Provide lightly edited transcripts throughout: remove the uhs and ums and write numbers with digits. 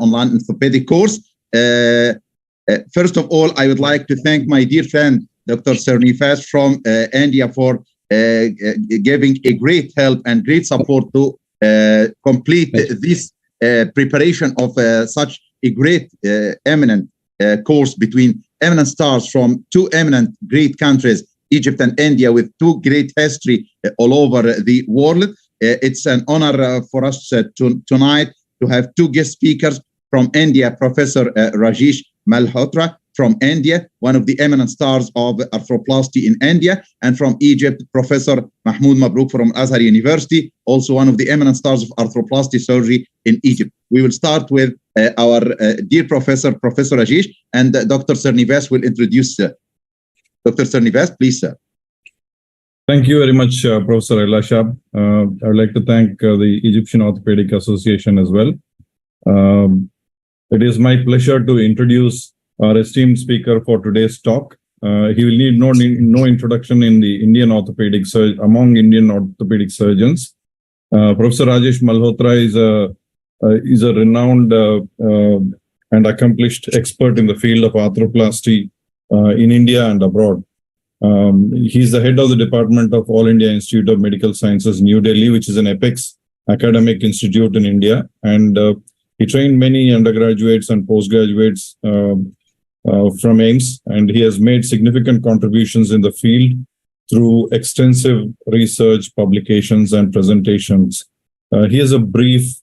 online orthopedic course. First of all, I would like to thank my dear friend, Dr. Srinivas from India for giving a great help and great support to complete this preparation of such a great eminent course between eminent stars from two eminent great countries, Egypt and India, with two great history all over the world. It's an honor for us tonight to have two guest speakers from India, Professor Rajesh Malhotra from India, one of the eminent stars of arthroplasty in India, and from Egypt, Professor Mahmoud Mabrouk from Azhar University, also one of the eminent stars of arthroplasty surgery in Egypt. We will start with our dear professor, Professor Rajesh, and Dr. Srinivas will introduce Dr. Srinivas, please, sir. Thank you very much, Professor El-ashhab. I would like to thank the Egyptian Orthopaedic Association as well. It is my pleasure to introduce our esteemed speaker for today's talk. He will need no introduction in the Indian orthopedic among Indian orthopedic surgeons. Professor Rajesh Malhotra is a renowned and accomplished expert in the field of arthroplasty in India and abroad. He's the head of the Department of All India Institute of Medical Sciences, New Delhi, which is an apex academic institute in India. And he trained many undergraduates and postgraduates from AIIMS, and he has made significant contributions in the field through extensive research, publications, and presentations. He has a brief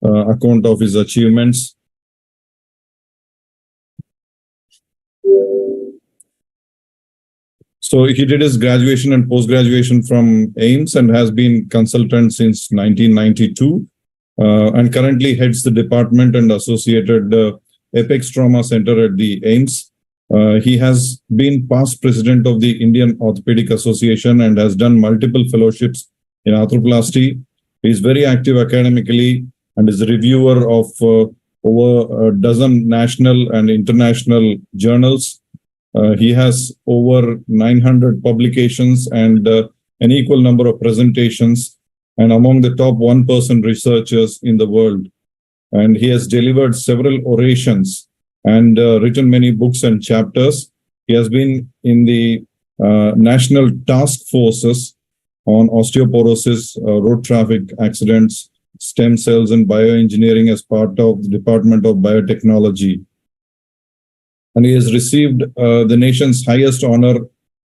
account of his achievements. So he did his graduation and post-graduation from AIIMS and has been consultant since 1992 and currently heads the department and associated Apex Trauma Center at the AIIMS. He has been past president of the Indian Orthopaedic Association and has done multiple fellowships in arthroplasty. He is very active academically and is a reviewer of over a dozen national and international journals. He has over 900 publications and an equal number of presentations, and among the top 1% researchers in the world. And he has delivered several orations and written many books and chapters. He has been in the national task forces on osteoporosis, road traffic accidents, stem cells, and bioengineering as part of the Department of Biotechnology. And he has received the nation's highest honor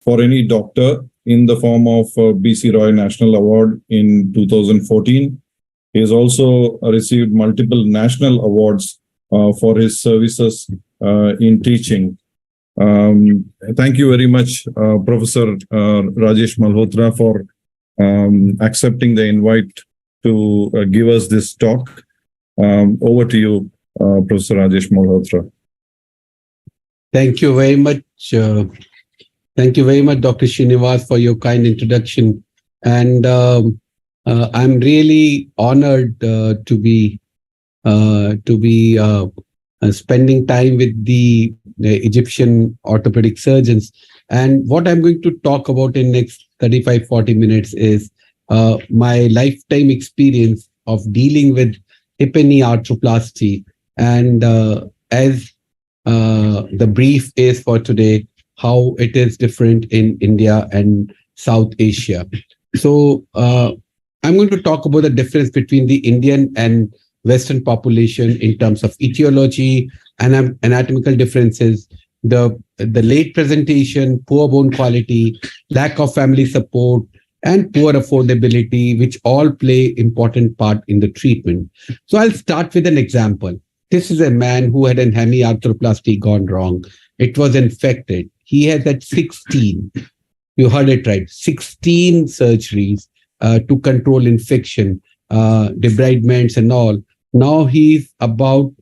for any doctor in the form of BC Roy National Award in 2014. He has also received multiple national awards for his services in teaching. Thank you very much, Professor Rajesh Malhotra, for accepting the invite to give us this talk. Over to you, Professor Rajesh Malhotra. Thank you very much. Thank you very much, Dr. Srinivas, for your kind introduction. And I'm really honored to be spending time with the Egyptian orthopedic surgeons. And what I'm going to talk about in next 35-40 minutes is my lifetime experience of dealing with hip and knee arthroplasty. And as the brief is for today, how it is different in India and South Asia. So I'm going to talk about the difference between the Indian and Western population in terms of etiology and anatomical differences, the late presentation, poor bone quality, lack of family support, and poor affordability, which all play important part in the treatment. So I'll start with an example. This is a man who had an hemiarthroplasty gone wrong. It was infected. He had that 16, you heard it right, 16 surgeries to control infection, debridements and all. Now he's about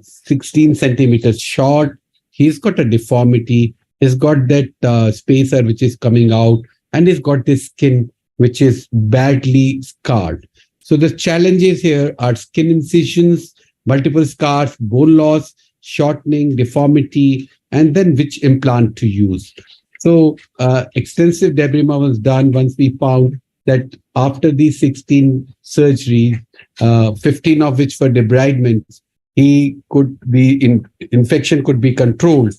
16 centimeters short. He's got a deformity. He's got that spacer which is coming out, and he's got this skin which is badly scarred. So the challenges here are skin incisions, multiple scars, bone loss, shortening, deformity, and then which implant to use. So extensive debridement was done once we found that after these 16 surgeries, 15 of which were debridements, infection could be controlled.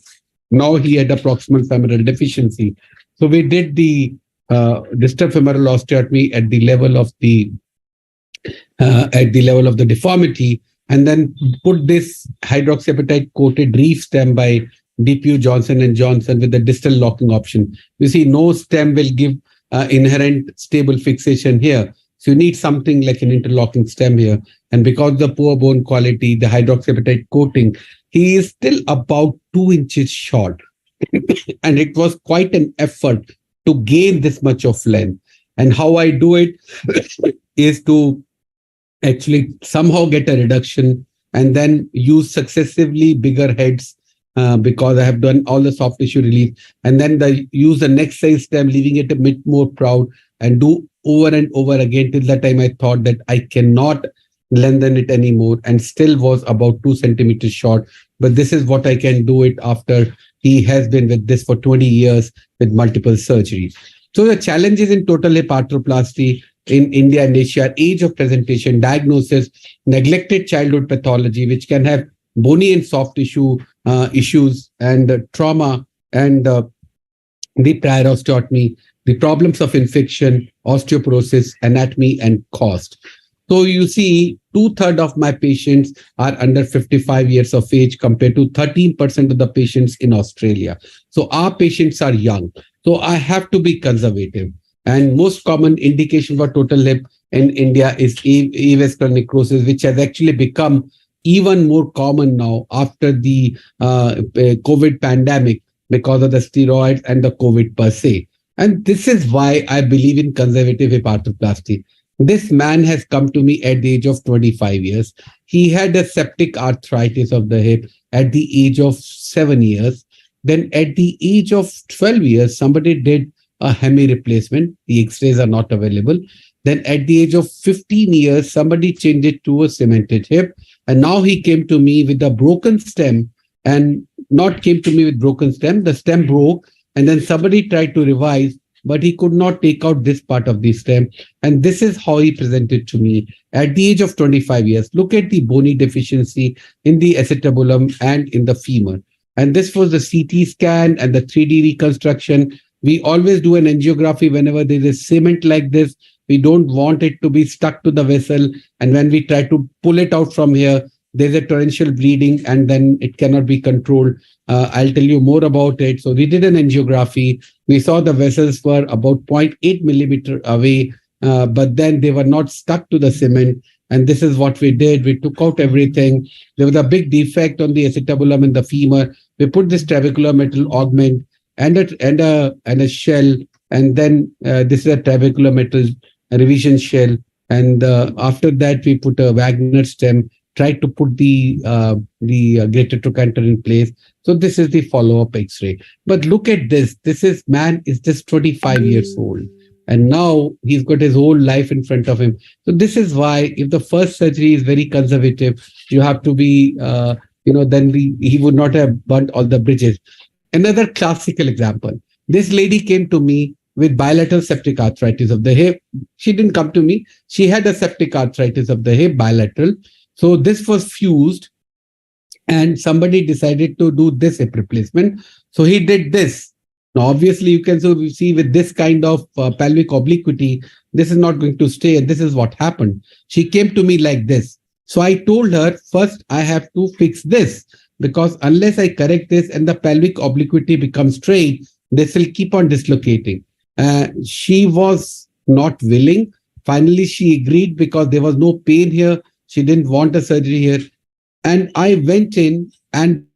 Now he had a proximal femoral deficiency. So we did the distal femoral osteotomy at the level of the deformity, and then put this hydroxyapatite coated reef stem by DPU Johnson & Johnson with the distal locking option. You see, no stem will give inherent stable fixation here. So you need something like an interlocking stem here. And because of the poor bone quality, the hydroxyapatite coating, he is still about 2 inches short. And it was quite an effort to gain this much of length. And how I do it is to actually somehow get a reduction and then use successively bigger heads because I have done all the soft tissue relief, and then use the next size stem, leaving it a bit more proud, and do over and over again till the time I thought that I cannot lengthen it anymore, and still was about 2 centimeters short. But this is what I can do it after he has been with this for 20 years with multiple surgeries. So the challenges in total hip arthroplasty in India and Asia: age of presentation, diagnosis, neglected childhood pathology, which can have bony and soft tissue issues, and trauma, and the prior osteotomy, the problems of infection, osteoporosis, anatomy, and cost. So you see, 2/3 of my patients are under 55 years of age compared to 13% of the patients in Australia. So our patients are young. So I have to be conservative. And most common indication for total hip in India is avascular necrosis, which has actually become even more common now after the COVID pandemic because of the steroids and the COVID per se. And this is why I believe in conservative hip arthroplasty. This man has come to me at the age of 25 years. He had a septic arthritis of the hip at the age of 7 years. Then at the age of 12 years, somebody did a hemi replacement. The x-rays are not available. Then at the age of 15 years, somebody changed it to a cemented hip. And now he came to me with a broken stem, and not came to me with broken stem. The stem broke, and then somebody tried to revise, but he could not take out this part of the stem. And this is how he presented to me at the age of 25 years. Look at the bony deficiency in the acetabulum and in the femur. And this was the CT scan and the 3D reconstruction. We always do an angiography whenever there is cement like this. We don't want it to be stuck to the vessel. And when we try to pull it out from here, there's a torrential bleeding, and then it cannot be controlled. I'll tell you more about it. So we did an angiography. We saw the vessels were about 0.8 millimeter away, but then they were not stuck to the cement. And this is what we did. We took out everything. There was a big defect on the acetabulum and the femur. We put this trabecular metal augment and a shell. And then this is a trabecular metal revision shell. And after that, we put a Wagner stem, tried to put the greater trochanter in place. So this is the follow-up X-ray. But look at this. Man is just 25 years old. And now he's got his whole life in front of him. So this is why if the first surgery is very conservative, you have to be, then he would not have burnt all the bridges. Another classical example. This lady came to me with bilateral septic arthritis of the hip. She didn't come to me. She had a septic arthritis of the hip, bilateral. So this was fused, and somebody decided to do this hip replacement. So he did this. Now, obviously, you can see with this kind of pelvic obliquity, this is not going to stay. And this is what happened. She came to me like this. So I told her, first, I have to fix this, because unless I correct this and the pelvic obliquity becomes straight, this will keep on dislocating. She was not willing. Finally, she agreed because there was no pain here. She didn't want a surgery here. And I went in and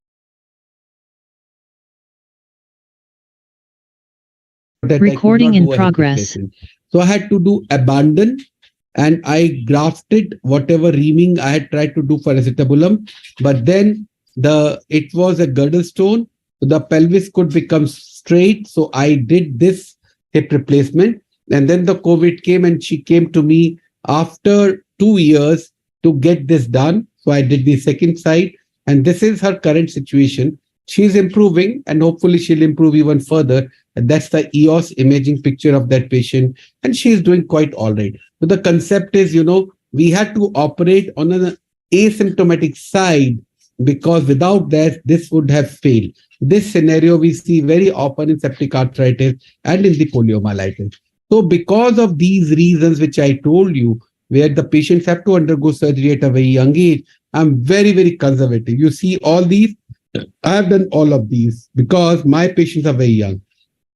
recording in progress. So I had to do abandon, and I grafted whatever reaming I had tried to do for acetabulum. But then it was a girdle stone. So the pelvis could become straight. So I did this hip replacement. And then the COVID came, and she came to me after 2 years to get this done. So I did the second side, and this is her current situation. She's improving, and hopefully she'll improve even further. And that's the EOS imaging picture of that patient, and she's doing quite all right. So the concept is, we had to operate on a asymptomatic side, because without that, this would have failed. This scenario we see very often in septic arthritis and in the poliomyelitis. So because of these reasons, which I told you, where the patients have to undergo surgery at a very young age, I'm very, very conservative. You see all these, I have done all of these because my patients are very young.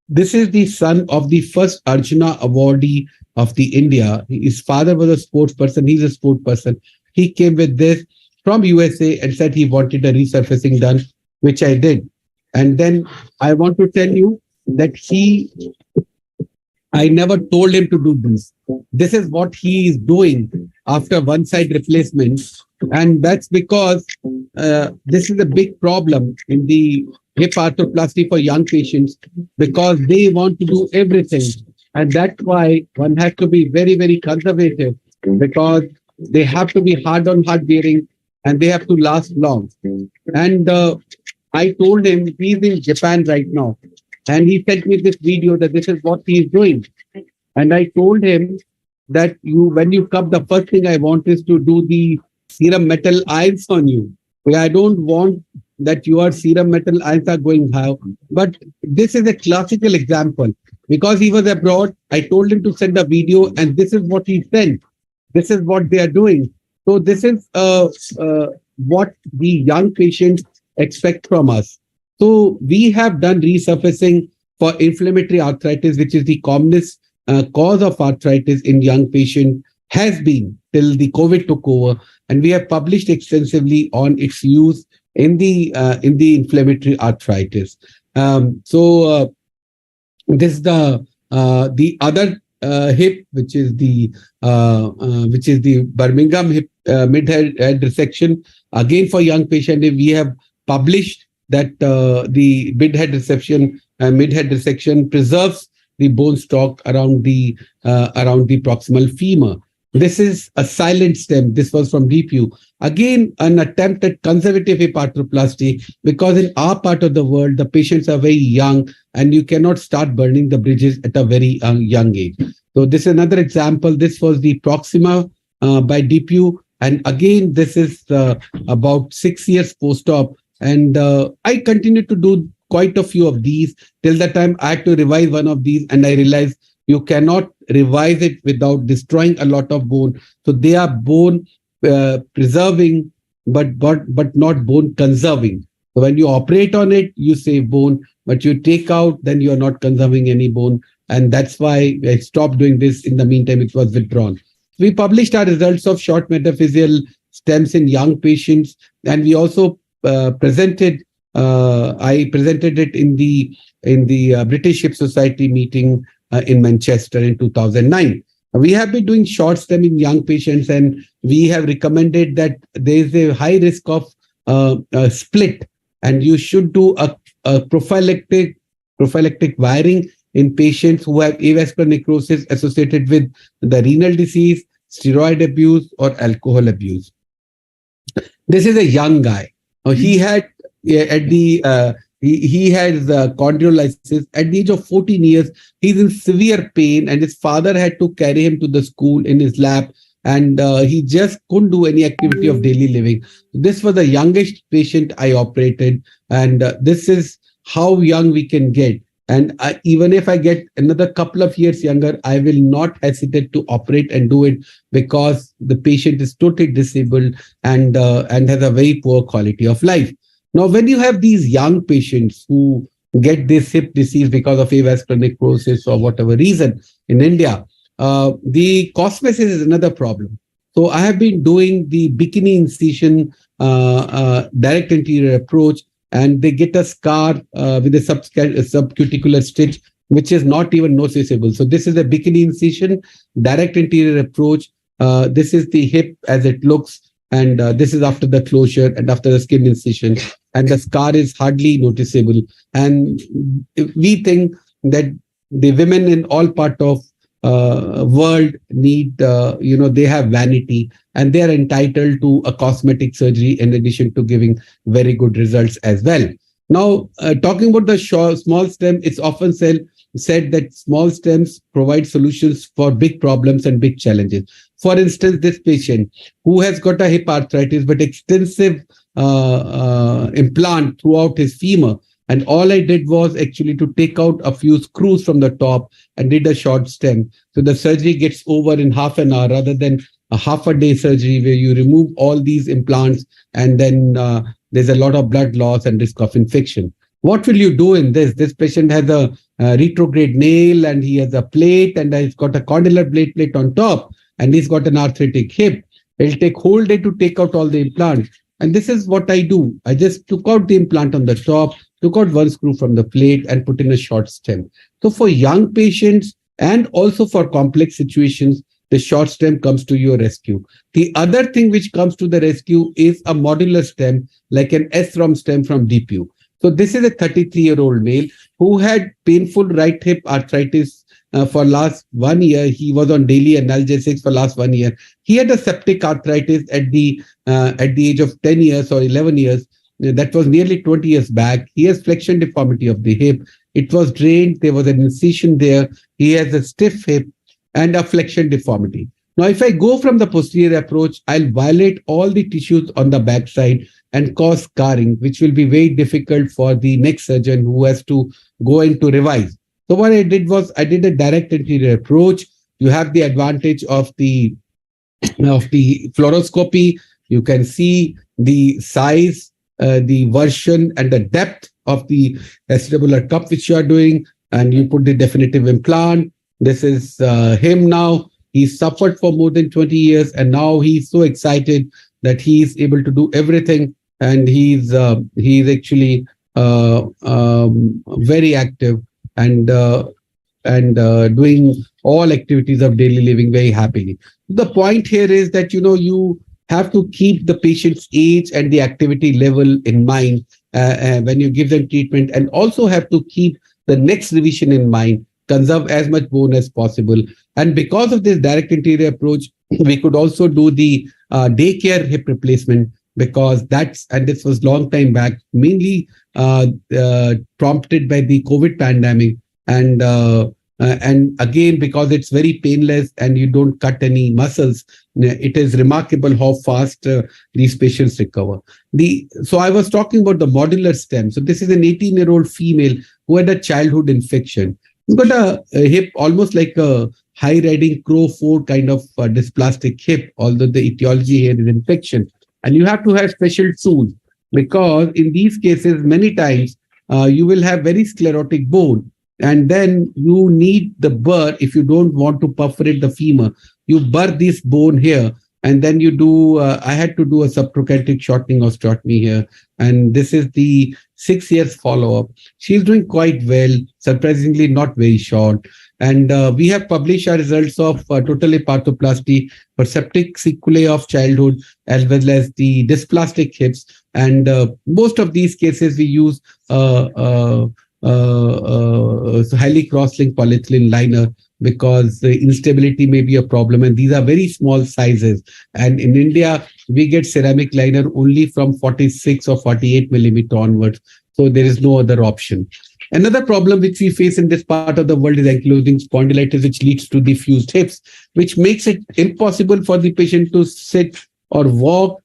This is the son of the first Arjuna awardee of the India. His father was a sports person. He's a sport person. He came with this from USA and said he wanted a resurfacing done, which I did. And then I want to tell you that I never told him to do this. This is what he is doing after one side replacement. And that's because this is a big problem in the hip arthroplasty for young patients, because they want to do everything. And that's why one has to be very, very conservative, because they have to be hard on hard bearing and they have to last long. And I told him he's in Japan right now. And he sent me this video that this is what he's doing. And I told him that when you come, the first thing I want is to do the serum metal ions on you. I don't want that your serum metal ions are going high. But this is a classical example. Because he was abroad, I told him to send a video, and this is what he sent. This is what they are doing. So this is what the young patients expect from us. So we have done resurfacing for inflammatory arthritis, which is the commonest cause of arthritis in young patients, has been till the COVID took over, and we have published extensively on its use in the inflammatory arthritis. This is the other hip, which is the Birmingham hip mid-head resection. Again, for young patients, we have published that the mid-head resection preserves the bone stock around the proximal femur. This is a silent stem. This was from DPU. Again, an attempt at conservative hip arthroplasty, because in our part of the world, the patients are very young and you cannot start burning the bridges at a very young age. So this is another example. This was the proxima by DPU. And again, this is about 6 years post-op. And I continued to do quite a few of these till the time I had to revise one of these, and I realized you cannot revise it without destroying a lot of bone. So they are bone preserving, but not bone conserving. So when you operate on it, you save bone, but you take out, then you are not conserving any bone. And that's why I stopped doing this. In the meantime, it was withdrawn. We published our results of short metaphyseal stems in young patients, and we also presented. I presented it in the British Hip Society meeting in Manchester in 2009. We have been doing short stem in young patients, and we have recommended that there is a high risk of split, and you should do a prophylactic wiring in patients who have avascular necrosis associated with the renal disease, steroid abuse, or alcohol abuse. This is a young guy. He had he has chondrolysis at the age of 14 years. He's in severe pain, and his father had to carry him to the school in his lap, and he just couldn't do any activity of daily living. This was the youngest patient I operated, and this is how young we can get. And even if I get another couple of years younger, I will not hesitate to operate and do it, because the patient is totally disabled and has a very poor quality of life. Now, when you have these young patients who get this hip disease because of avascular necrosis or whatever reason in India, the cosmesis is another problem. So I have been doing the bikini incision direct anterior approach, and they get a scar with a subcuticular stitch, which is not even noticeable. So this is a bikini incision, direct anterior approach. This is the hip as it looks, and this is after the closure and after the skin incision, and the scar is hardly noticeable. And we think that the women in all part of world need, they have vanity, and they are entitled to a cosmetic surgery in addition to giving very good results as well. Now, talking about the small stem, it's often said said that small stems provide solutions for big problems and big challenges. For instance, this patient who has got a hip arthritis but extensive implant throughout his femur, and all I did was actually to take out a few screws from the top and did a short stem. So the surgery gets over in half an hour rather than a half a day surgery where you remove all these implants and then there's a lot of blood loss and risk of infection. What will you do in this? This patient has a retrograde nail and he has a plate and he's got a condylar blade plate on top and he's got an arthritic hip. It'll take whole day to take out all the implants. And this is what I do. I just took out the implant on the top, took out one screw from the plate and put in a short stem. So for young patients and also for complex situations, the short stem comes to your rescue. The other thing which comes to the rescue is a modular stem, like an SROM stem from DPU. So this is a 33-year-old male who had painful right hip arthritis for last 1 year. He was on daily analgesics for last 1 year. He had a septic arthritis at the age of 10 years or 11 years. That was nearly 20 years back. He has flexion deformity of the hip. It was drained. There was an incision there. He has a stiff hip and a flexion deformity. Now, if I go from the posterior approach, I'll violate all the tissues on the backside and cause scarring, which will be very difficult for the next surgeon who has to go in to revise. So what I did was I did a direct anterior approach. You have the advantage of the fluoroscopy. You can see the size, the version and the depth of the acetabular cup which you are doing, and you put the definitive implant. This is him now. He suffered for more than 20 years and now he's so excited that he is able to do everything, and he's actually very active and doing all activities of daily living very happily. The point here is that you have to keep the patient's age and the activity level in mind when you give them treatment, and also have to keep the next revision in mind, conserve as much bone as possible. And because of this direct anterior approach, we could also do the daycare hip replacement, because this was long time back, mainly prompted by the COVID pandemic. And again, because it's very painless and you don't cut any muscles, it is remarkable how fast these patients recover. So I was talking about the modular stem. So this is an 18-year-old female who had a childhood infection. She's got a hip almost like a high-riding crow-foot kind of dysplastic hip, although the etiology here is infection. And you have to have special tools, because in these cases, many times you will have very sclerotic bone. And then you need the burr. If you don't want to perforate the femur, you burr this bone here. And then you do, I had to do a subtrochanteric shortening osteotomy here. And this is the 6 years follow-up. She's doing quite well, surprisingly not very short. And we have published our results of total hip arthroplasty for septic sequelae of childhood, as well as the dysplastic hips. And most of these cases, we use highly cross-linked polyethylene liner, because the instability may be a problem, and these are very small sizes. And in India, we get ceramic liner only from 46 or 48 millimeter onwards. So there is no other option. Another problem which we face in this part of the world is ankylosing spondylitis, which leads to the fused hips, which makes it impossible for the patient to sit or walk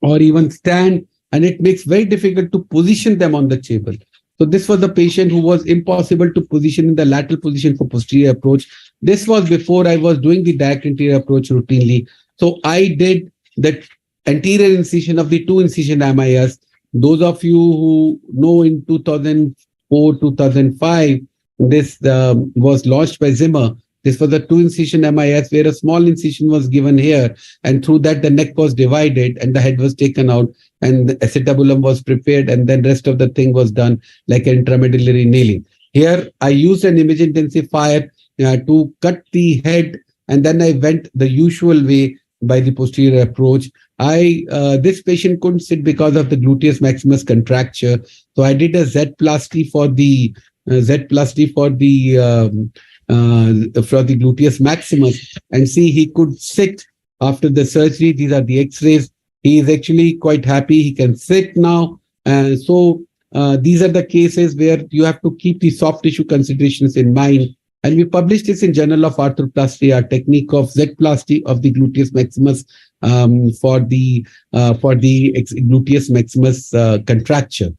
or even stand, and it makes very difficult to position them on the table. So this was a patient who was impossible to position in the lateral position for posterior approach. This was before I was doing the direct anterior approach routinely. So I did the anterior incision of the 2-incision MIS. Those of you who know, in 2004, 2005, this was launched by Zimmer. This was a 2-incision MIS where a small incision was given here, and through that the neck was divided and the head was taken out and the acetabulum was prepared, and then rest of the thing was done like an intramedullary nailing. Here I used an image intensifier to cut the head, and then I went the usual way by the posterior approach. This patient couldn't sit because of the gluteus maximus contracture, so I did a Z-plasty for the gluteus maximus, and see, he could sit after the surgery. These are the x-rays. He is actually quite happy. He can sit now. So these are the cases where you have to keep the soft tissue considerations in mind. And we published this in Journal of Arthroplasty, a technique of Z-plasty of the gluteus maximus for the gluteus maximus contracture.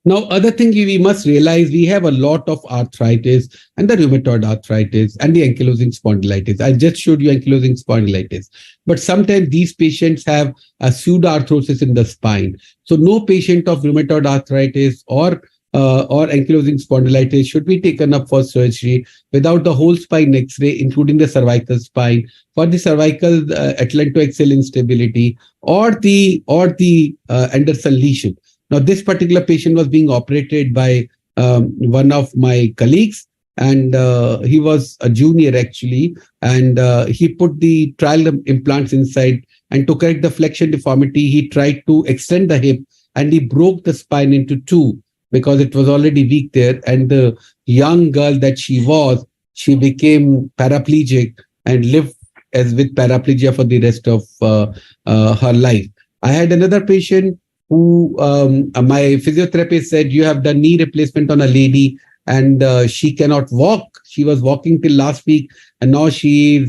Now, other thing we must realize, we have a lot of arthritis and the rheumatoid arthritis and the ankylosing spondylitis. I just showed you ankylosing spondylitis. But sometimes these patients have a pseudoarthrosis in the spine. So no patient of rheumatoid arthritis or ankylosing spondylitis should be taken up for surgery without the whole spine X-ray, including the cervical spine, for the cervical atlantoaxial instability or the Anderson lesion. Now, this particular patient was being operated by one of my colleagues, and he was a junior actually, and he put the trial implants inside, and to correct the flexion deformity, he tried to extend the hip, and he broke the spine into two because it was already weak there. And the young girl that she became paraplegic and lived with paraplegia for the rest of her life. I had another patient who my physiotherapist said, you have done knee replacement on a lady and she cannot walk. She was walking till last week and now she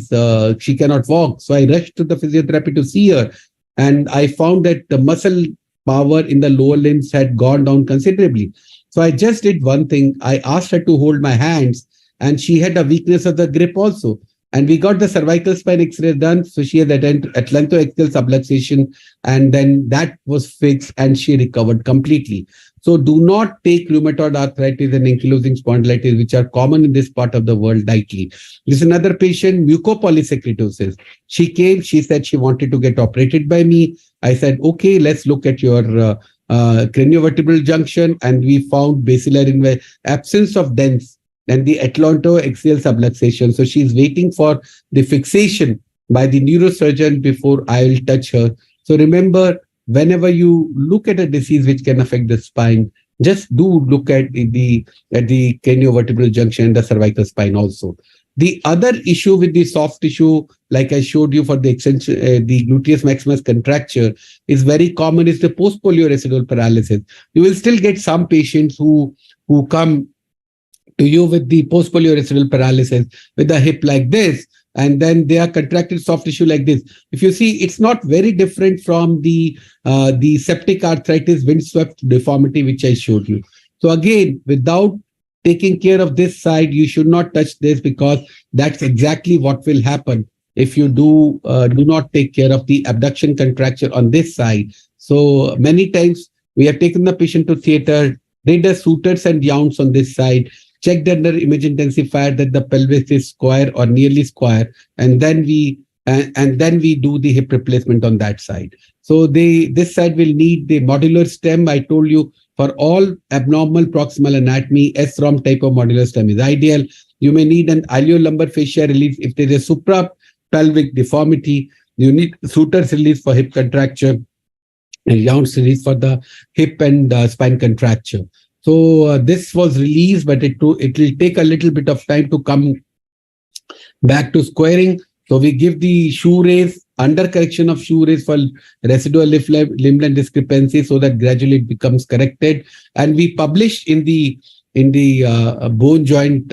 cannot walk. So I rushed to the physiotherapy to see her, and I found that the muscle power in the lower limbs had gone down considerably. So I just did one thing. I asked her to hold my hands, and she had a weakness of the grip also. And we got the cervical spine X-ray done. So she had atlantoaxial subluxation, and then that was fixed and she recovered completely. So do not take rheumatoid arthritis and ankylosing spondylitis, which are common in this part of the world, lightly. This is another patient, mucopolysaccharidosis. She came, she said she wanted to get operated by me. I said, okay, let's look at your craniovertebral junction. And we found basilar absence of dents and the atlantoaxial subluxation. So she's waiting for the fixation by the neurosurgeon before I will touch her. So remember, whenever you look at a disease which can affect the spine, just do look at the craniovertebral junction, the cervical spine also. The other issue with the soft tissue, like I showed you for the extension, the gluteus maximus contracture, is very common, is the post-polio residual paralysis. You will still get some patients who come to you with the post-polio residual paralysis with the hip like this, and then they are contracted soft tissue like this. If you see, it's not very different from the septic arthritis windswept deformity which I showed you. So again, without taking care of this side, you should not touch this, because that's exactly what will happen if you do not take care of the abduction contracture on this side. So many times we have taken the patient to theater, did the sutures and younds on this side, checked under image intensifier that the pelvis is square or nearly square, and then we do the hip replacement on that side. So this side will need the modular stem. I told you, for all abnormal proximal anatomy, S-ROM type of modular stem is ideal. You may need an iliolumbar fascia release if there is a suprapelvic deformity. You need sutures release for hip contracture and younds release for the hip and spine contracture. So this was released, but it will take a little bit of time to come back to squaring. So we give the shoe raise, under correction of shoe raise for residual limb length discrepancy, so that gradually it becomes corrected. And we publish in the bone joint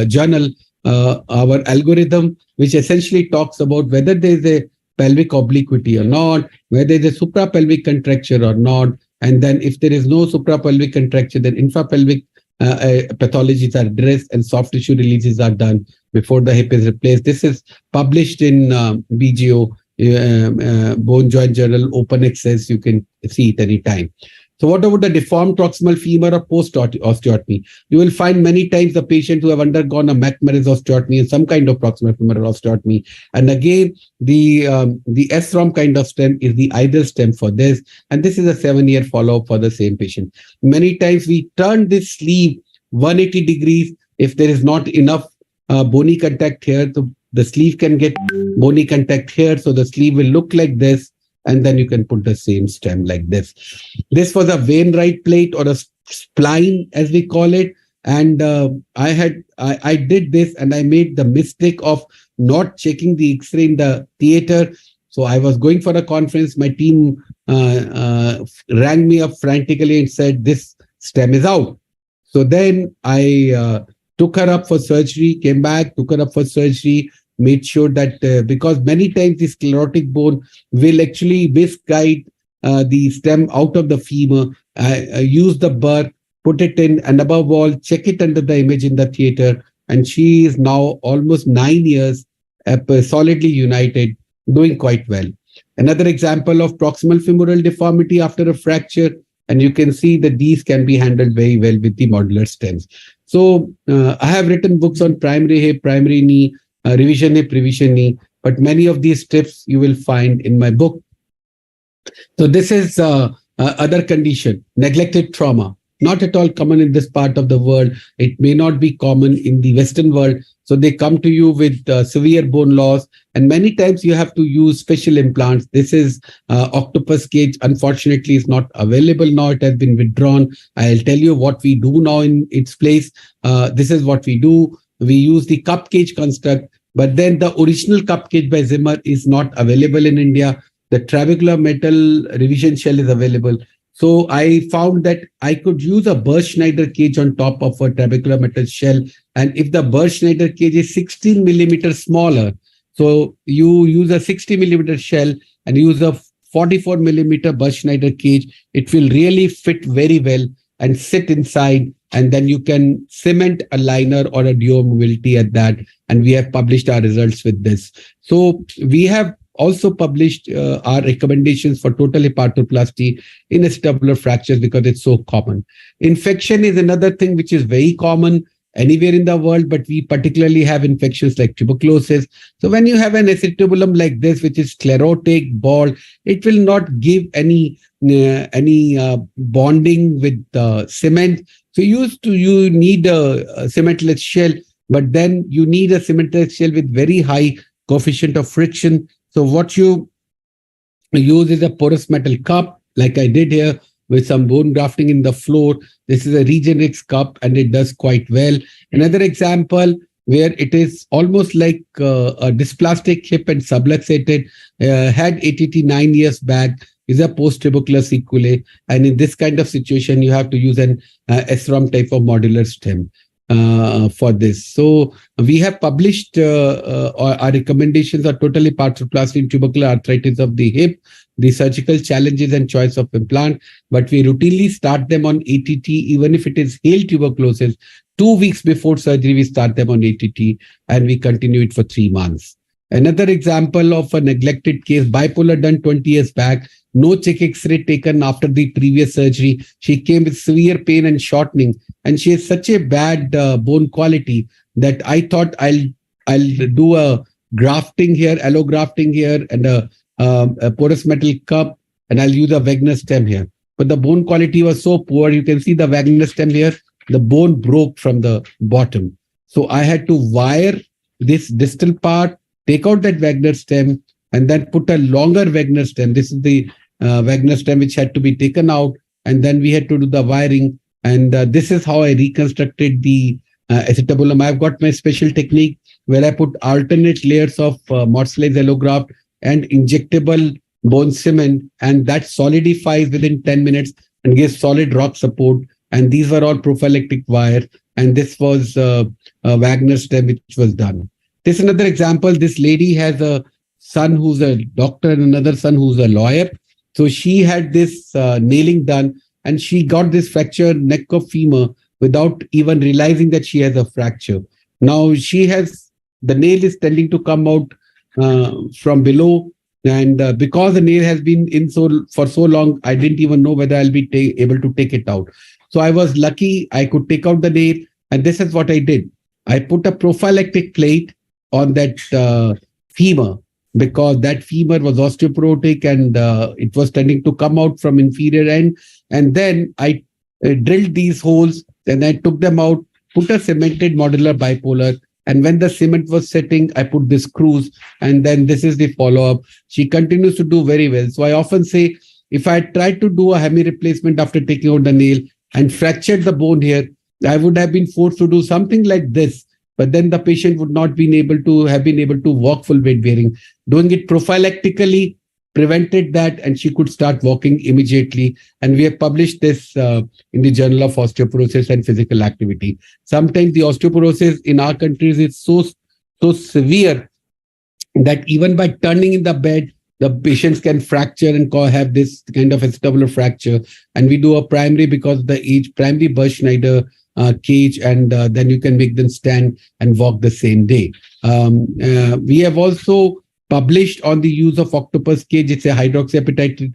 journal our algorithm, which essentially talks about whether there is a pelvic obliquity or not, whether there is a suprapelvic contracture or not. And then if there is no suprapelvic contracture, then infrapelvic pathologies are addressed and soft tissue releases are done before the hip is replaced. This is published in BJO, Bone Joint Journal, open access. You can see it anytime. So what about the deformed proximal femur or post-osteotomy? You will find many times the patients who have undergone a McMurray's osteotomy and some kind of proximal femoral osteotomy. And again, the S-ROM kind of stem is the ideal stem for this. And this is a 7-year follow-up for the same patient. Many times we turn this sleeve 180 degrees. If there is not enough bony contact here, the sleeve can get bony contact here. So the sleeve will look like this. And then you can put the same stem like this. This was a Wainwright plate or a spline, as we call it. And I did this, and I made the mistake of not checking the X-ray in the theater. So I was going for a conference. My team rang me up frantically and said, this stem is out. So then I took her up for surgery, came back, took her up for surgery, made sure that because many times the sclerotic bone will actually misguide the stem out of the femur, use the burr, put it in, and above all, check it under the image in the theater. And she is now almost 9 years solidly united, doing quite well. Another example of proximal femoral deformity after a fracture, and you can see that these can be handled very well with the modular stems. So I have written books on primary hip, primary knee, revision hip, revision knee, but many of these tips you will find in my book. So this is other condition, neglected trauma. Not at all common in this part of the world. It may not be common in the Western world. So they come to you with severe bone loss, and many times you have to use special implants. This is octopus cage. Unfortunately, is not available now. It has been withdrawn. I'll tell you what we do now in its place. This is what we do. We use the cup cage construct, but then the original cup cage by Zimmer is not available in India. The trabecular metal revision shell is available. So I found that I could use a Burr-Schneider cage on top of a trabecular metal shell. And if the Burr-Schneider cage is 16 millimeters smaller, so you use a 60 millimeter shell and use a 44 millimeter Burr-Schneider cage, it will really fit very well and sit inside. And then you can cement a liner or a duo mobility at that. And we have published our results with this. So we have also published our recommendations for total hip arthroplasty in acetabular fractures because it's so common. Infection is another thing which is very common anywhere in the world, but we particularly have infections like tuberculosis. So when you have an acetabulum like this, which is sclerotic, bald, it will not give any bonding with cement. So you need a cementless shell, but then you need a cementless shell with very high coefficient of friction. So what you use is a porous metal cup, like I did here, with some bone grafting in the floor. This is a Regenerix cup, and it does quite well. Another example where it is almost like a dysplastic hip and subluxated, had ATT 9 years back, is a post-tubercular sequelae. And in this kind of situation, you have to use an SROM type of modular stem for this. So we have published our recommendations are total hip arthroplasty in tubercular arthritis of the hip, the surgical challenges and choice of implant, but we routinely start them on ATT, even if it is Hale tuberculosis. 2 weeks before surgery, we start them on ATT, and we continue it for 3 months. Another example of a neglected case, bipolar done 20 years back, no check X-ray taken after the previous surgery. She came with severe pain and shortening, and she has such a bad bone quality that I thought I'll do a grafting here, allografting here, and a porous metal cup, and I'll use a Wagner stem here. But the bone quality was so poor. You can see the Wagner stem here. The bone broke from the bottom. So I had to wire this distal part, take out that Wagner stem, and then put a longer Wagner stem. This is the Wagner stem which had to be taken out, and then we had to do the wiring. And this is how I reconstructed the acetabulum. I've got my special technique where I put alternate layers of morcellized allograft and injectable bone cement, and that solidifies within 10 minutes and gives solid rock support. And these were all prophylactic wire, and this was a Wagner stem which was done. This is another example. This lady has a son who's a doctor and another son who's a lawyer. So she had this nailing done, and she got this fractured neck of femur without even realizing that she has a fracture. Now she has, the nail is tending to come out from below, and because the nail has been in for so long, I didn't even know whether I'll be able to take it out. So I was lucky I could take out the nail, and this is what I did. I put a prophylactic plate on that femur, because that femur was osteoporotic and it was tending to come out from inferior end. And then I drilled these holes, and I took them out, put a cemented modular bipolar. And when the cement was setting, I put the screws, and then this is the follow-up. She continues to do very well. So I often say, if I tried to do a hemi replacement after taking out the nail and fractured the bone here, I would have been forced to do something like this. But then the patient would not have been able to walk full weight bearing. Doing it prophylactically prevented that, and she could start walking immediately. And we have published this in the Journal of Osteoporosis and Physical Activity. Sometimes the osteoporosis in our countries is so severe that even by turning in the bed, the patients can fracture and have this kind of acetabular fracture. And we do a primary, because of the age, primary Burr Schneider cage, and then you can make them stand and walk the same day. We have also published on the use of octopus cage. It's a hydroxyapatite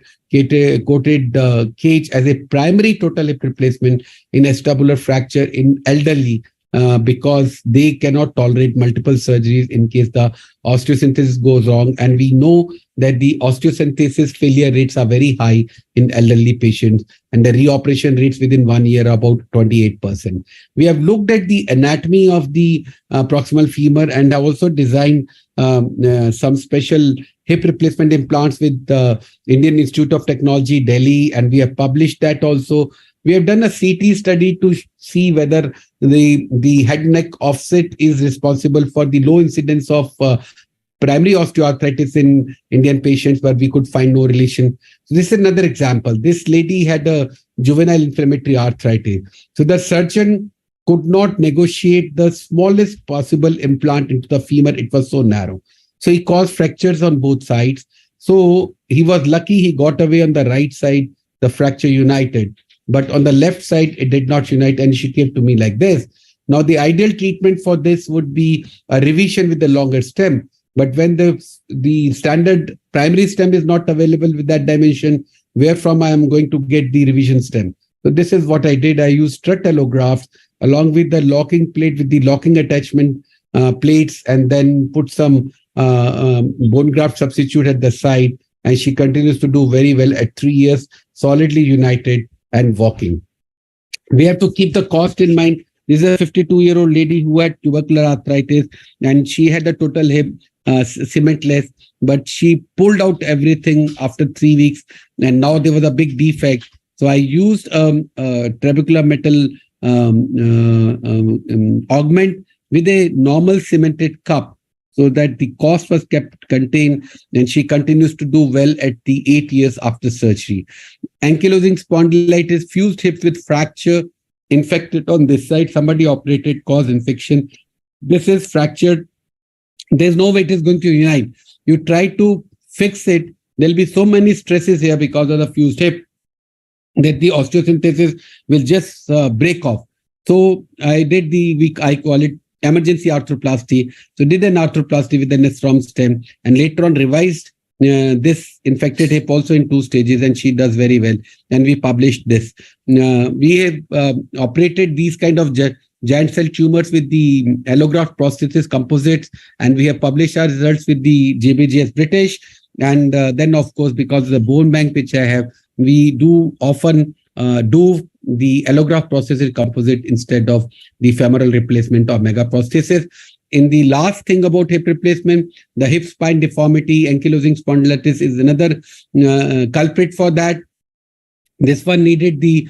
coated cage as a primary total hip replacement in acetabular fracture in elderly, because they cannot tolerate multiple surgeries in case the osteosynthesis goes wrong. And we know that the osteosynthesis failure rates are very high in elderly patients, and the reoperation rates within 1 year are about 28%. We have looked at the anatomy of the proximal femur and have also designed some special hip replacement implants with the Indian Institute of Technology, Delhi, and we have published that also. We have done a CT study to see whether the head neck offset is responsible for the low incidence of primary osteoarthritis in Indian patients, but we could find no relation. So this is another example. This lady had a juvenile inflammatory arthritis. So the surgeon could not negotiate the smallest possible implant into the femur. It was so narrow. So he caused fractures on both sides. So he was lucky he got away on the right side, the fracture united. But on the left side, it did not unite, and she came to me like this. Now, the ideal treatment for this would be a revision with the longer stem. But when the standard primary stem is not available with that dimension, where from I am going to get the revision stem? So this is what I did. I used strut allografts along with the locking plate with the locking attachment plates, and then put some bone graft substitute at the side. And she continues to do very well at 3 years, solidly united and walking. We have to keep the cost in mind. This is a 52-year-old lady who had tubercular arthritis, and she had a total hip cementless, but she pulled out everything after 3 weeks, and now there was a big defect. So I used trabecular metal augment with a normal cemented cup, so that the cost was kept contained, and she continues to do well at the 8 years after surgery. Ankylosing spondylitis, fused hips with fracture, infected on this side. Somebody operated, caused infection. This is fractured. There's no way it is going to unite. You try to fix it. There'll be so many stresses here because of the fused hip that the osteosynthesis will just break off. So I did I call it emergency arthroplasty. So did an arthroplasty with an S-ROM stem, and later on revised this infected hip also in 2 stages, and she does very well. And we published this. We have operated these kind of giant cell tumors with the allograft prosthesis composites, and we have published our results with the JBJS British. And then, of course, because of the bone bank which I have, we do often do the allograft prosthesis composite instead of the femoral replacement or mega prosthesis. In the last thing about hip replacement, the hip spine deformity, ankylosing spondylitis is another culprit for that. This one needed the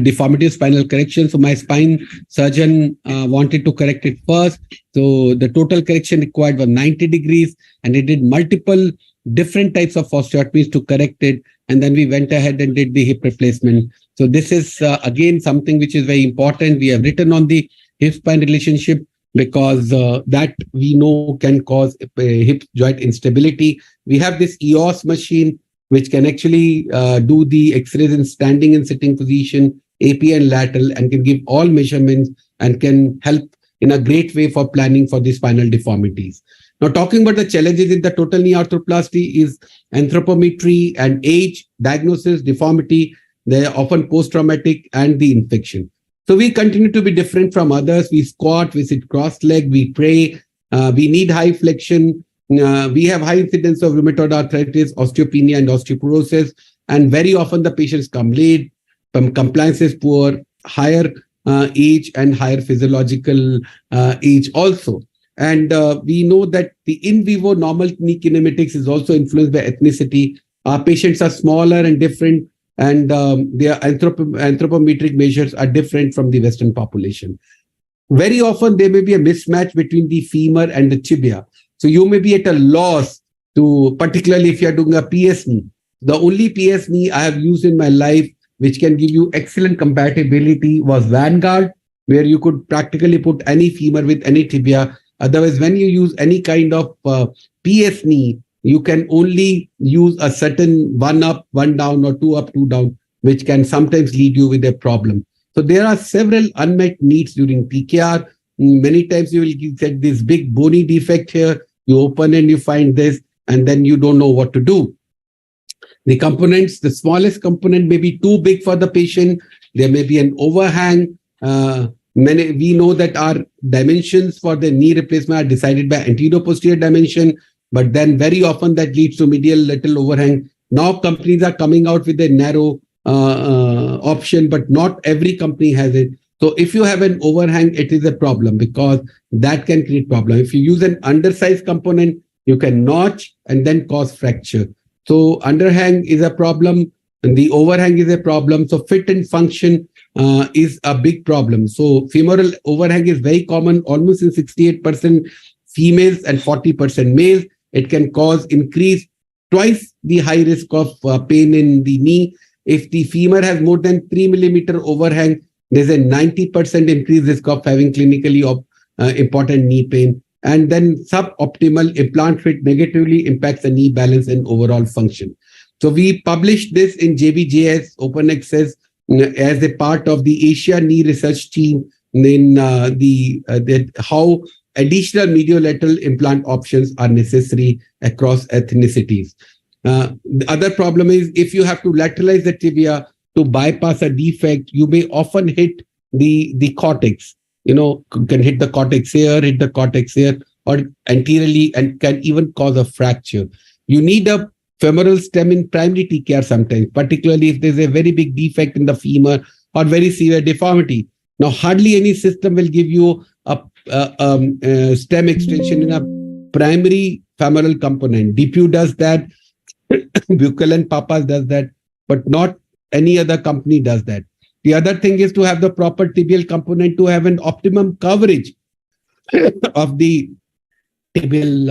deformity of spinal correction. So my spine surgeon wanted to correct it first. So the total correction required was 90 degrees, and it did multiple different types of osteotomies to correct it. And then we went ahead and did the hip replacement. So this is, again, something which is very important. We have written on the hip-spine relationship because that we know can cause hip joint instability. We have this EOS machine, which can actually do the X-rays in standing and sitting position, AP and lateral, and can give all measurements and can help in a great way for planning for the spinal deformities. Now, talking about the challenges in the total knee arthroplasty is anthropometry and age, diagnosis, deformity. They are often post-traumatic, and the infection. So we continue to be different from others. We squat, we sit cross-legged, we pray, we need high flexion. We have high incidence of rheumatoid arthritis, osteopenia, and osteoporosis. And very often the patients come late, compliance is poor, higher age and higher physiological age also. And we know that the in vivo normal knee kinematics is also influenced by ethnicity. Our patients are smaller and different, and their anthropometric measures are different from the Western population. Very often there may be a mismatch between the femur and the tibia. So you may be at a loss particularly if you're doing a PS knee. The only PS knee I have used in my life, which can give you excellent compatibility, was Vanguard, where you could practically put any femur with any tibia. Otherwise, when you use any kind of PS knee, you can only use a certain 1 up, 1 down, or 2 up, 2 down, which can sometimes lead you with a problem. So there are several unmet needs during PKR. Many times you will get this big bony defect here. You open and you find this, and then you don't know what to do. The components, the smallest component may be too big for the patient. There may be an overhang. We know that our dimensions for the knee replacement are decided by anterior-posterior dimension, but then very often that leads to medial lateral overhang. Now companies are coming out with a narrow option, but not every company has it. So if you have an overhang, it is a problem because that can create problem. If you use an undersized component, you can notch and then cause fracture. So underhang is a problem and the overhang is a problem. So fit and function is a big problem. So femoral overhang is very common, almost in 68% females and 40% males. It can cause twice the high risk of pain in the knee. If the femur has more than 3 millimeter overhang, there's a 90% increased risk of having clinically important knee pain. And then suboptimal implant fit negatively impacts the knee balance and overall function. So we published this in JBJS Open Access as a part of the Asia Knee Research Team in how additional mediolateral implant options are necessary across ethnicities. The other problem is if you have to lateralize the tibia to bypass a defect, you may often hit the cortex. Can hit the cortex here, or anteriorly, and can even cause a fracture. You need a femoral stem in primary TKR sometimes, particularly if there's a very big defect in the femur or very severe deformity. Now, hardly any system will give you a stem extension in a primary femoral component. DePuy does that, Buchel and Papas does that, but not any other company does that. The other thing is to have the proper tibial component to have an optimum coverage of the tibial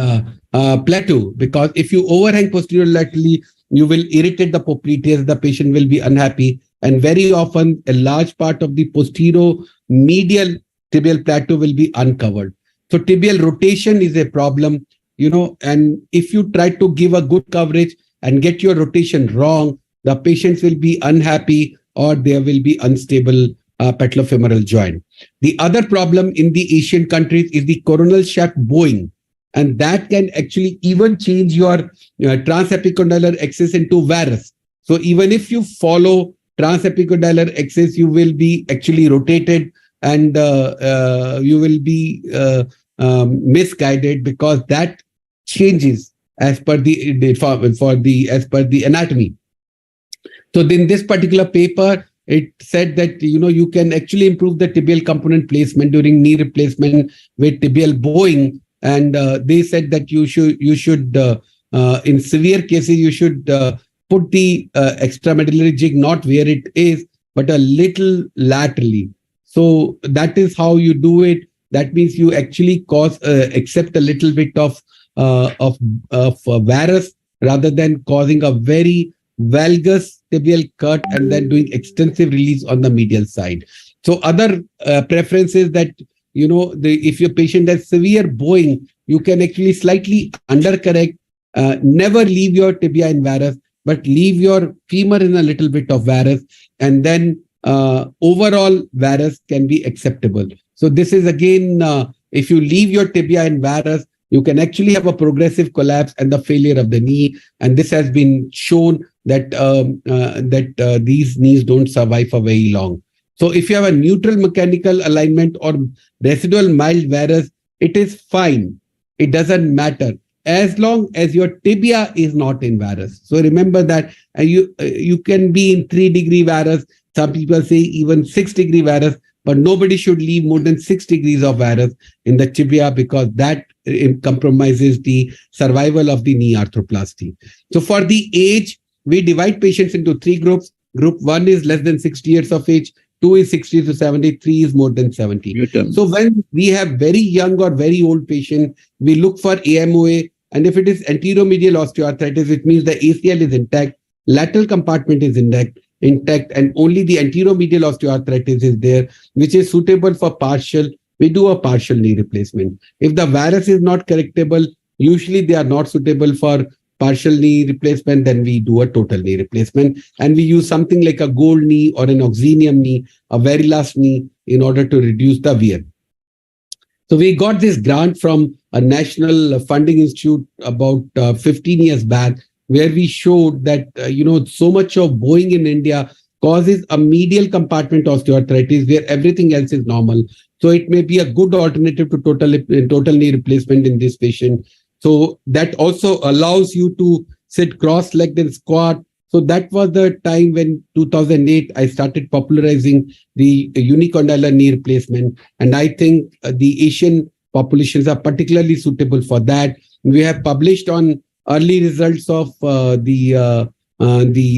plateau, because if you overhang posterior laterally, you will irritate the popliteus, the patient will be unhappy, and very often a large part of the posterior medial tibial plateau will be uncovered. So tibial rotation is a problem, and if you try to give a good coverage and get your rotation wrong, the patients will be unhappy or there will be unstable patellofemoral joint. The other problem in the Asian countries is the coronal shaft bowing, and that can actually even change your transepicondylar axis into varus. So even if you follow transepicondylar axis, you will be actually rotated and you will be misguided because that changes as per the anatomy. So in this particular paper, it said that you can actually improve the tibial component placement during knee replacement with tibial bowing, and they said that you should in severe cases you should put the extramedullary jig not where it is but a little laterally. So that is how you do it. That means you actually accept a little bit of varus rather than causing a very valgus tibial cut and then doing extensive release on the medial side. So other preferences that, if your patient has severe bowing, you can actually slightly undercorrect, never leave your tibia in varus, but leave your femur in a little bit of varus, and then overall varus can be acceptable. So this is again, if you leave your tibia in varus, you can actually have a progressive collapse and the failure of the knee. And this has been shown that these knees don't survive for very long. So if you have a neutral mechanical alignment or residual mild varus, it is fine. It doesn't matter as long as your tibia is not in varus. So remember that you can be in 3-degree varus. Some people say even 6-degree varus, but nobody should leave more than 6 degrees of varus in the tibia because that compromises the survival of the knee arthroplasty. So for the age, we divide patients into 3 groups. Group 1 is less than 60 years of age, 2 is 60 to 70, 3 is more than 70. So when we have very young or very old patient, we look for AMOA And if it is anteromedial osteoarthritis, it means the ACL is intact, lateral compartment is intact, and only the anteromedial osteoarthritis is there, which is suitable for partial. We do a partial knee replacement. If the varus is not correctable, usually they are not suitable for partial knee replacement, then we do a total knee replacement. And we use something like a gold knee or an oxenium knee, a Veritas knee, in order to reduce the wear. So we got this grant from a national funding institute about 15 years back, where we showed that, so much of bowing in India causes a medial compartment osteoarthritis where everything else is normal. So it may be a good alternative to total knee replacement in this patient. So that also allows you to sit cross-legged and squat. So that was the time when 2008, I started popularizing the unicondylar knee replacement. And I think the Asian populations are particularly suitable for that. We have published on early results of the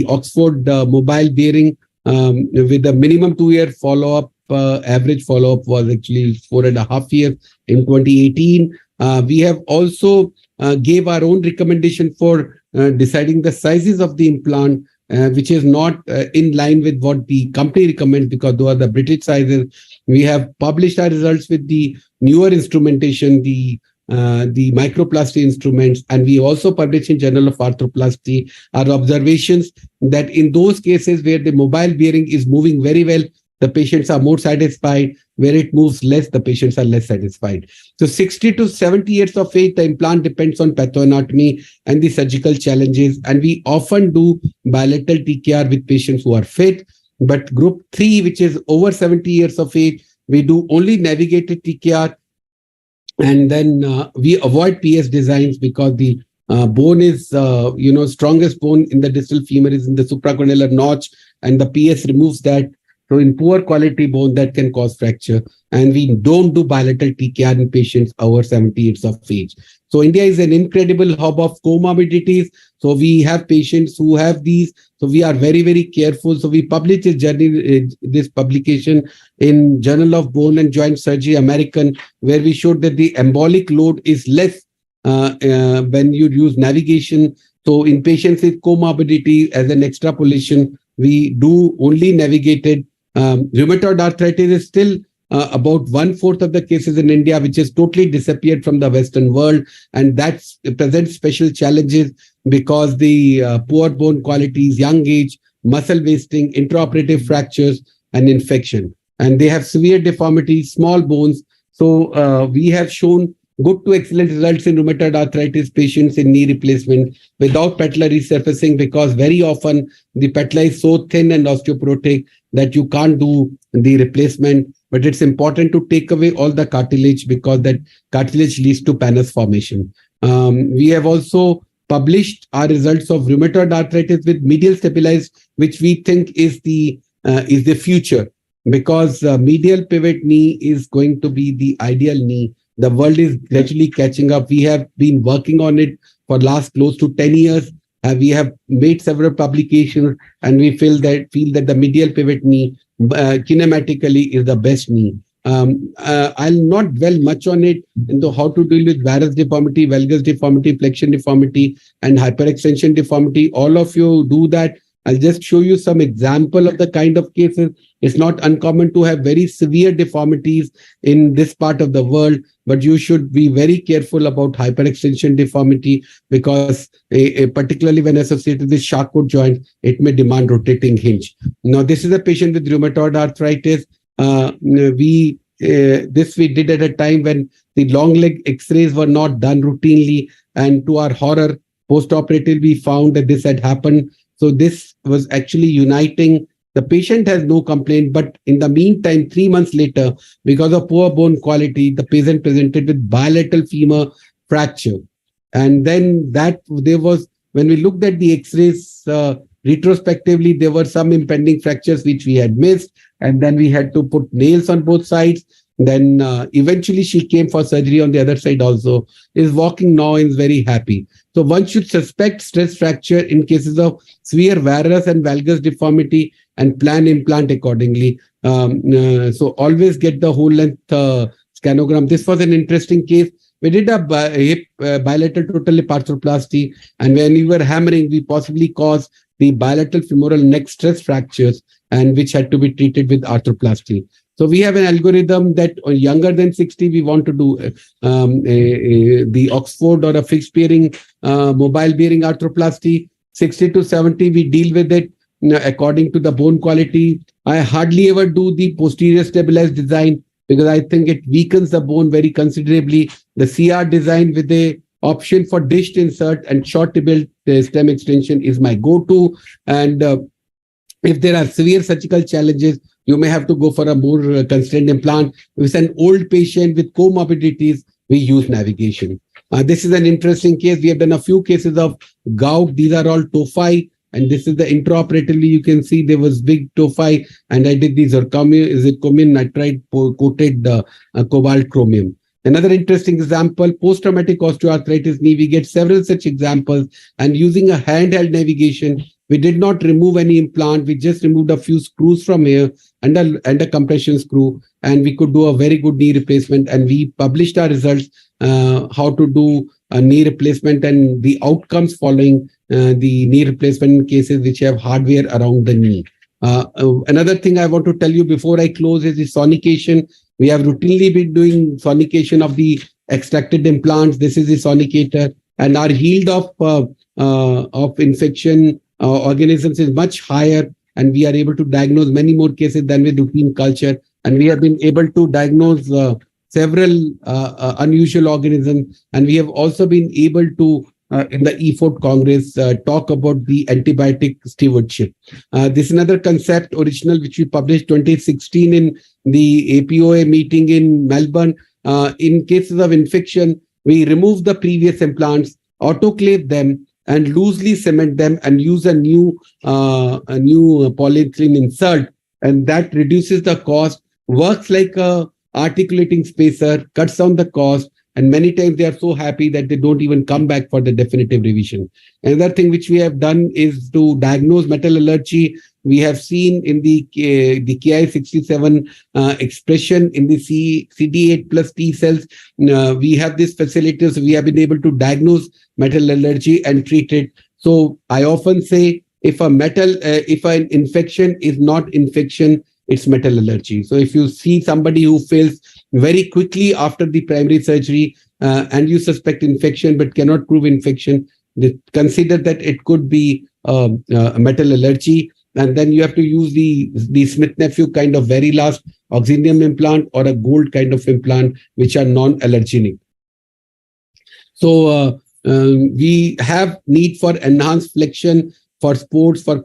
Oxford mobile bearing with a minimum 2-year follow-up. Average follow-up was actually 4.5 years in 2018. We have also gave our own recommendation for deciding the sizes of the implant, which is not in line with what the company recommends, because those are the British sizes. We have published our results with the newer instrumentation, the microplasty instruments, and we also published in Journal of Arthroplasty our observations that in those cases where the mobile bearing is moving very well, the patients are more satisfied. Where it moves less, the patients are less satisfied. So 60 to 70 years of age, the implant depends on pathoanatomy and the surgical challenges. And we often do bilateral TKR with patients who are fit. But group 3, which is over 70 years of age, we do only navigated TKR. And then we avoid PS designs because the bone is, strongest bone in the distal femur is in the supracondylar notch, and the PS removes that. So in poor quality bone, that can cause fracture. And we don't do bilateral TKR in patients over 70 years of age. So India is an incredible hub of comorbidities. So we have patients who have these. So we are very, very careful. So we published this publication in Journal of Bone and Joint Surgery American, where we showed that the embolic load is less when you use navigation. So in patients with comorbidity, as an extrapolation, we do only navigated. Rheumatoid arthritis is still about 1/4 of the cases in India, which has totally disappeared from the Western world. And that presents special challenges because the poor bone qualities, young age, muscle wasting, intraoperative fractures, and infection. And they have severe deformities, small bones. So we have shown good to excellent results in rheumatoid arthritis patients in knee replacement without patellar resurfacing, because very often the patella is so thin and osteoporotic that you can't do the replacement. But it's important to take away all the cartilage, because that cartilage leads to pannus formation. We have also published our results of rheumatoid arthritis with medial stabilized, which we think is the future, because medial pivot knee is going to be the ideal knee. The world is gradually catching up. We have been working on it for last close to 10 years. We have made several publications, and we feel that the medial pivot knee kinematically is the best knee. I'll not dwell much on it into how to deal with varus deformity, valgus deformity, flexion deformity, and hyperextension deformity. All of you do that. I'll just show you some example of the kind of cases. It's not uncommon to have very severe deformities in this part of the world, but you should be very careful about hyperextension deformity, because particularly when associated with Charcot joint, it may demand rotating hinge. Now, this is a patient with rheumatoid arthritis. This we did at a time when the long leg X-rays were not done routinely, and to our horror, post-operatively we found that this had happened. So this was actually uniting. The patient has no complaint, but in the meantime, 3 months later, because of poor bone quality, the patient presented with bilateral femur fracture. And then when we looked at the X-rays retrospectively, there were some impending fractures which we had missed, and then we had to put nails on both sides. Then eventually she came for surgery on the other side also, is walking now and is very happy. So one should suspect stress fracture in cases of severe varus and valgus deformity and plan implant accordingly. So always get the whole length scanogram. This was an interesting case We did a hip bilateral total hip arthroplasty, and when we were hammering, we possibly caused the bilateral femoral neck stress fractures, and which had to be treated with arthroplasty. So we have an algorithm that younger than 60, we want to do the Oxford or a fixed bearing, mobile bearing arthroplasty. 60 to 70, we deal with it according to the bone quality. I hardly ever do the posterior stabilized design because I think it weakens the bone very considerably. The CR design with a option for dished insert and short tibial stem extension is my go-to. And if there are severe surgical challenges, you may have to go for a more constrained implant. If it's an old patient with comorbidities, we use navigation. This is an interesting case. We have done a few cases of gout. These are all tophi. And this is the intraoperatively, you can see there was big tophi. And I did the zirconium nitride coated cobalt chromium. Another interesting example, post-traumatic osteoarthritis knee. We get several such examples. And using a handheld navigation, we did not remove any implant. We just removed a few screws from here and a compression screw. And we could do a very good knee replacement. And we published our results, how to do a knee replacement and the outcomes following the knee replacement cases which have hardware around the knee. Another thing I want to tell you before I close is the sonication. We have routinely been doing sonication of the extracted implants. This is the sonicator, and our yield of infection organisms is much higher, and we are able to diagnose many more cases than with routine culture. And we have been able to diagnose several unusual organisms, and we have also been able to in the EFORT Congress talk about the antibiotic stewardship. This is another concept original which we published 2016 in the APOA meeting in Melbourne. In cases of infection, we remove the previous implants, autoclave them, and loosely cement them and use a new polyethylene insert, and that reduces the cost, works like a articulating spacer, cuts down the cost, and many times they are so happy that they don't even come back for the definitive revision. Another thing which we have done is to diagnose metal allergy. We have seen in the Ki67 expression in the CD8 plus T cells. We have this facility, so we have been able to diagnose metal allergy and treat it. So I often say, if an infection is not infection, it's metal allergy. So if you see somebody who fails very quickly after the primary surgery and you suspect infection but cannot prove infection, consider that it could be a metal allergy. And then you have to use the Smith-Nephew kind of very last oxynium implant or a gold kind of implant, which are non-allergenic. So we have need for enhanced flexion for sports, for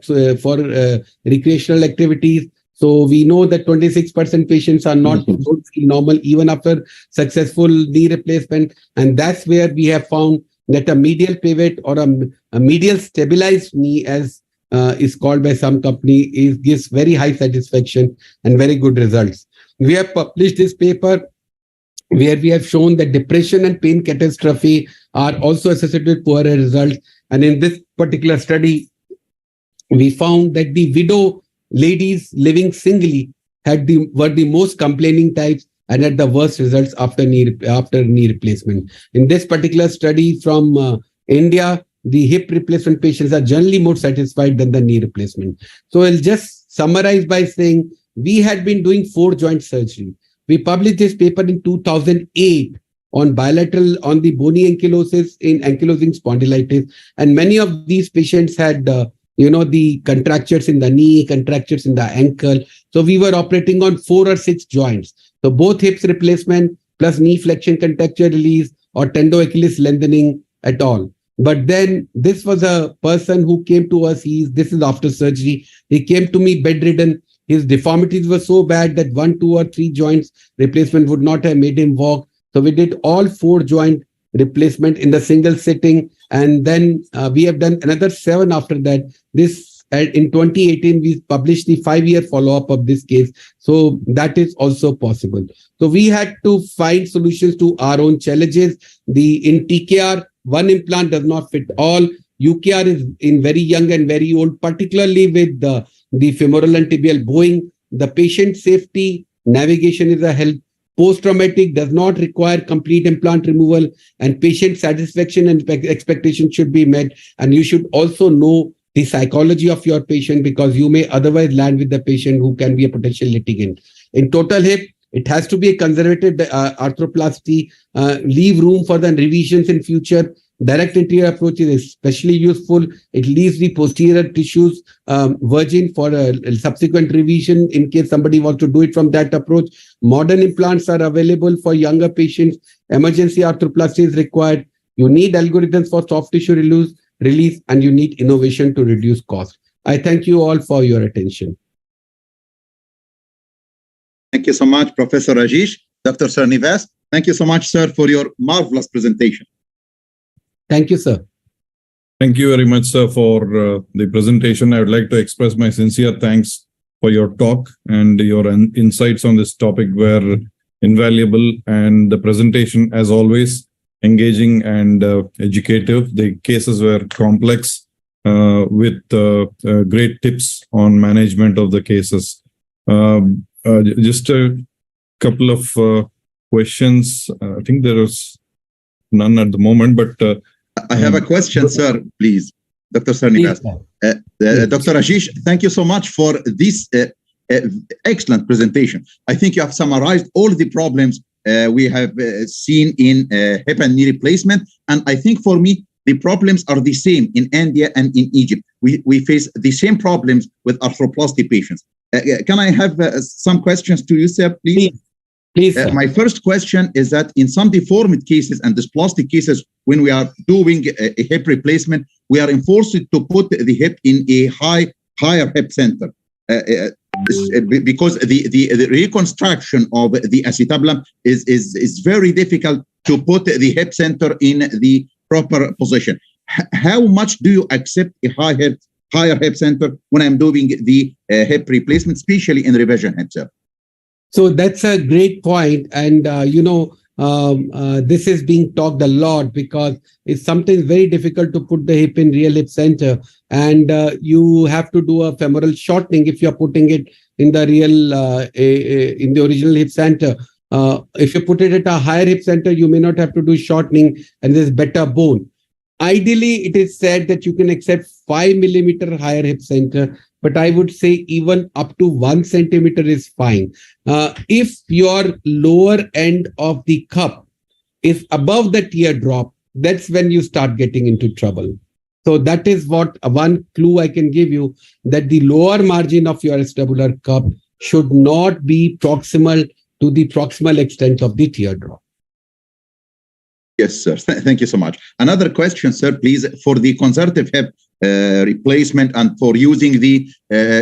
recreational activities. So we know that 26% patients are don't feel normal even after successful knee replacement. And that's where we have found that a medial pivot or a medial stabilized knee, as is called by some company, gives very high satisfaction and very good results. We have published this paper where we have shown that depression and pain catastrophe are also associated with poorer results. And in this particular study, we found that the widow ladies living singly were the most complaining types and had the worst results after knee replacement. In this particular study from India, the hip replacement patients are generally more satisfied than the knee replacement. So I'll just summarize by saying we had been doing 4 joint surgery. We published this paper in 2008 on the bony ankylosis in ankylosing spondylitis, and many of these patients had the contractures in the knee, contractures in the ankle. So we were operating on 4 or 6 joints. So both hips replacement plus knee flexion contracture release or tendo-Achilles lengthening at all. But then this was a person who came to us. This is after surgery. He came to me bedridden. His deformities were so bad that 1, 2, or 3 joints replacement would not have made him walk. So we did all 4 joint replacement in the single sitting. And then we have done another 7 after that. In 2018, we published the 5-year follow-up of this case. So that is also possible. So we had to find solutions to our own challenges. In TKR, 1 implant does not fit all. UKR is in very young and very old, particularly with the femoral and tibial bowing. The patient safety, navigation is a help. Post-traumatic does not require complete implant removal, and patient satisfaction and expectation should be met. And you should also know the psychology of your patient, because you may otherwise land with the patient who can be a potential litigant. In total hip, it has to be a conservative arthroplasty, leave room for the revisions in future. Direct anterior approach is especially useful. It leaves the posterior tissues virgin for a subsequent revision in case somebody wants to do it from that approach. Modern implants are available for younger patients. Emergency arthroplasty is required. You need algorithms for soft tissue release, and you need innovation to reduce cost. I thank you all for your attention. Thank you so much, Professor Rajesh. Dr. Srinivas, thank you so much, sir, for your marvelous presentation. Thank you, sir. Thank you very much, sir, for the presentation. I would like to express my sincere thanks for your talk, and your insights on this topic were invaluable, and the presentation, as always, engaging and educative. The cases were complex with great tips on management of the cases. Just a couple of questions. I think there is none at the moment, but I have a question, sir, please. Dr. Srinivas. Dr. Rajesh, thank you so much for this excellent presentation. I think you have summarized all the problems we have seen in hip and knee replacement. And I think for me, the problems are the same in India and in Egypt. We face the same problems with arthroplasty patients. Can I have some questions to you, sir, please? Please, sir. My first question is that in some deformed cases and dysplastic cases, when we are doing a hip replacement, we are enforced to put the hip in a higher hip center because the reconstruction of the acetabulum is very difficult to put the hip center in the proper position. How much do you accept a higher hip center when I'm doing the hip replacement, especially in revision hip, sir? So that's a great point. And, this is being talked a lot because it's sometimes very difficult to put the hip in real hip center. And you have to do a femoral shortening if you're putting it in the real, in the original hip center. If you put it at a higher hip center, you may not have to do shortening and there's better bone. Ideally, it is said that you can accept 5 millimeter higher hip center, but I would say even up to 1 centimeter is fine. If your lower end of the cup is above the teardrop, that's when you start getting into trouble. So that is what one clue I can give you, that the lower margin of your acetabular cup should not be proximal to the proximal extent of the teardrop. Yes, sir. Thank you so much. Another question, sir, please, for the conservative hip replacement and for using the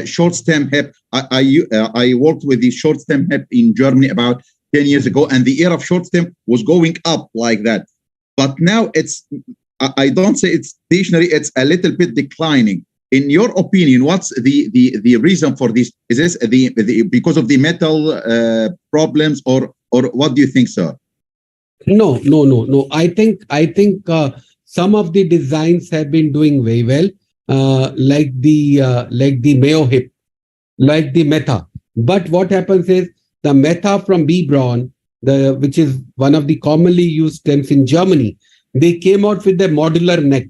short stem hip. I worked with the short stem hip in Germany about 10 years ago, and the era of short stem was going up like that. But now it's, I don't say it's stationary, it's a little bit declining. In your opinion, what's the reason for this? Is this because of the metal problems, or what do you think, sir? No. I think some of the designs have been doing very well, like the Mayo hip, like the Meta. But what happens is the Meta from B. Braun, which is one of the commonly used stems in Germany, they came out with a modular neck,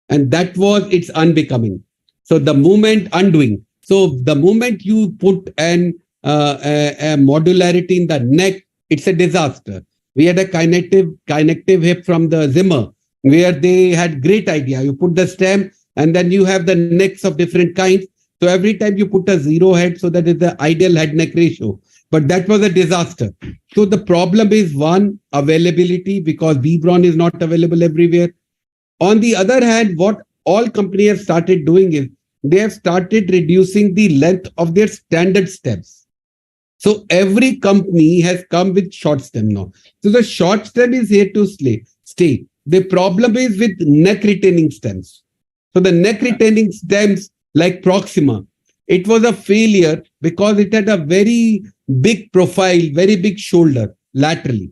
and that was its unbecoming. So the moment undoing. So the moment you put a modularity in the neck, it's a disaster. We had a connective hip from the Zimmer, where they had great idea. You put the stem and then you have the necks of different kinds. So every time you put a zero head, so that is the ideal head neck ratio. But that was a disaster. So the problem is, one, availability, because B. Braun is not available everywhere. On the other hand, what all companies have started doing is they have started reducing the length of their standard stems. So every company has come with short stem now. So the short stem is here to stay. The problem is with neck retaining stems. So the neck retaining stems like Proxima, it was a failure because it had a very big profile, very big shoulder laterally.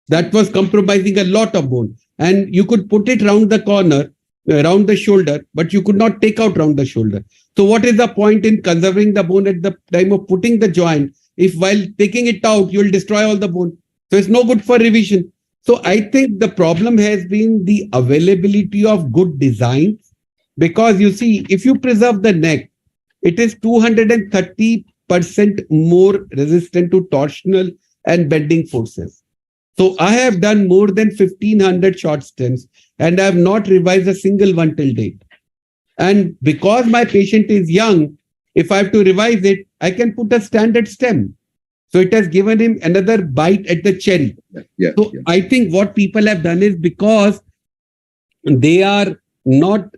That was compromising a lot of bone. And you could put it round the corner, around the shoulder, but you could not take out round the shoulder. So what is the point in conserving the bone at the time of putting the joint? If while taking it out, you'll destroy all the bone. So it's no good for revision. So I think the problem has been the availability of good designs, because you see, if you preserve the neck, it is 230% more resistant to torsional and bending forces. So I have done more than 1500 short stems and I have not revised a single one till date. And because my patient is young, if I have to revise it, I can put a standard stem. So it has given him another bite at the cherry. I think what people have done is, because they are not,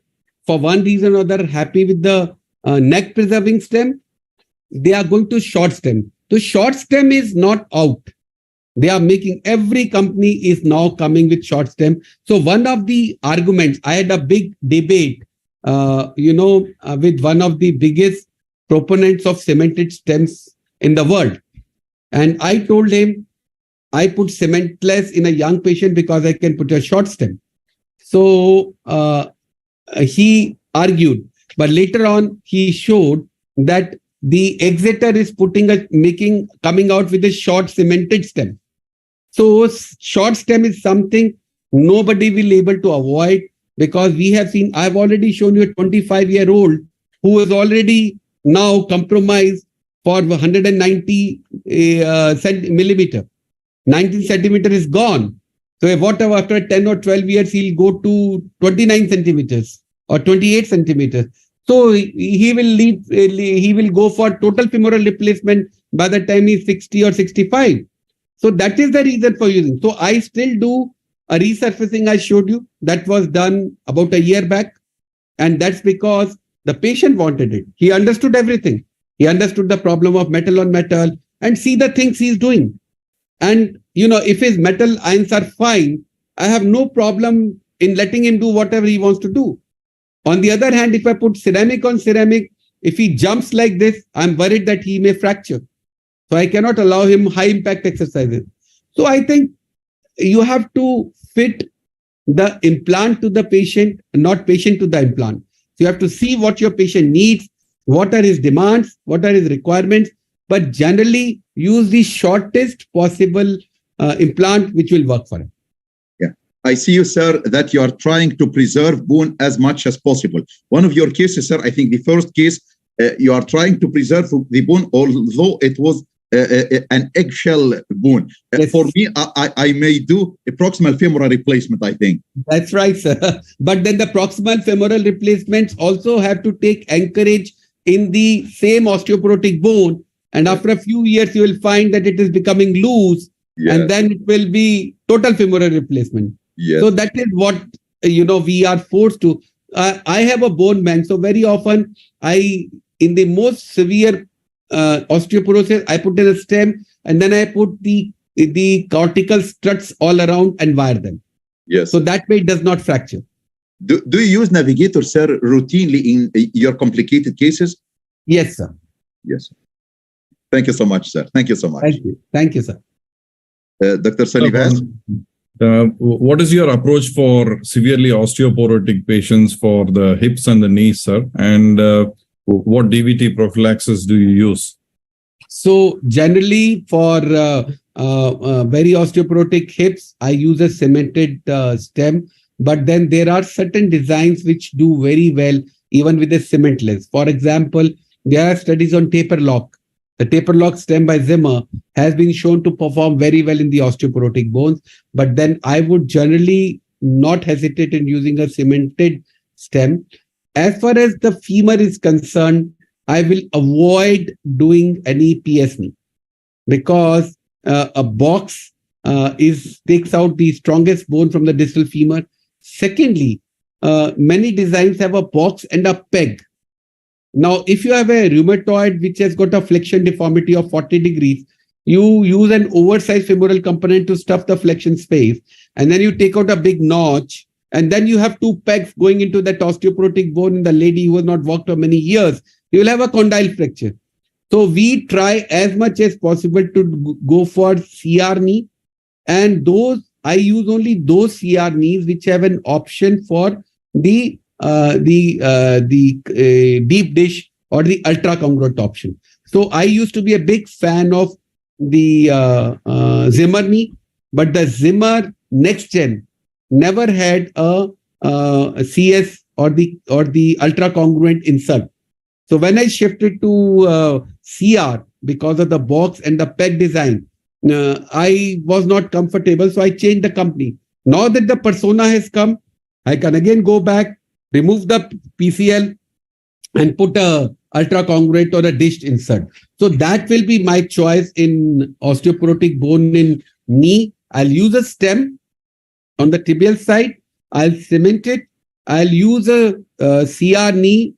for one reason or other, happy with the neck preserving stem, they are going to short stem. So short stem is not out. They are making, every company is now coming with short stem. So one of the arguments, I had a big debate, with one of the biggest proponents of cemented stems in the world. And I told him, I put cementless in a young patient because I can put a short stem. So he argued, but later on he showed that the Exeter is coming out with a short cemented stem. So short stem is something nobody will be able to avoid, because we have seen, I've already shown you a 25-year-old who is already now compromised for 190 millimeter. 19 centimeter is gone. So whatever, after 10 or 12 years, he'll go to 29 centimeters or 28 centimeters. So he will go for total femoral replacement by the time he's 60 or 65. So that is the reason for using. So I still do a resurfacing I showed you. That was done about a year back. And that's because the patient wanted it. He understood everything. He understood the problem of metal on metal and see the things he's doing. And, if his metal ions are fine, I have no problem in letting him do whatever he wants to do. On the other hand, if I put ceramic on ceramic, if he jumps like this, I'm worried that he may fracture. So I cannot allow him high impact exercises. So I think you have to fit the implant to the patient, not patient to the implant. So you have to see what your patient needs, what are his demands, what are his requirements, but generally use the shortest possible implant which will work for him. Yeah, I see you, sir, that you are trying to preserve bone as much as possible. One of your cases, sir, I think the first case, you are trying to preserve the bone, although it was an eggshell bone. Yes. For me, I may do a proximal femoral replacement, I think. That's right, sir. But then the proximal femoral replacements also have to take anchorage in the same osteoporotic bone. And after a few years, you will find that it is becoming loose. Yes. And then it will be total femoral replacement. Yes. So that is what, we are forced to. I have a bone bank. So very often, in the most severe osteoporosis, I put in a stem and then I put the cortical struts all around and wire them. Yes. So that way it does not fracture. Do you use Navigator, sir, routinely in your complicated cases? Yes, sir. Yes. Thank you so much, sir. Thank you so much. Thank you. Thank you, sir. Dr. Srinivas? What is your approach for severely osteoporotic patients for the hips and the knees, sir? And what DVT prophylaxis do you use? So generally for very osteoporotic hips, I use a cemented stem. But then there are certain designs which do very well even with a cementless. For example, there are studies on taper lock. The taper lock stem by Zimmer has been shown to perform very well in the osteoporotic bones. But then I would generally not hesitate in using a cemented stem. As far as the femur is concerned, I will avoid doing any PS knee because a box takes out the strongest bone from the distal femur. Secondly, many designs have a box and a peg. Now, if you have a rheumatoid which has got a flexion deformity of 40 degrees, you use an oversized femoral component to stuff the flexion space, and then you take out a big notch, and then you have two pegs going into that osteoporotic bone in the lady who has not walked for many years. You will have a condyle fracture. So we try as much as possible to go for CR knee, and I use only those CR knees which have an option for the deep dish or the ultra congruent option. So I used to be a big fan of the Zimmer knee, but the Zimmer next gen never had a CS or the ultra congruent insert. So when I shifted to CR because of the box and the peg design, I was not comfortable, so I changed the company. Now that the persona has come, I can again go back, remove the PCL, and put a ultra congruent or a dished insert. So that will be my choice in osteoporotic bone in knee. I'll use a stem on the tibial side. I'll cement it. I'll use a CR knee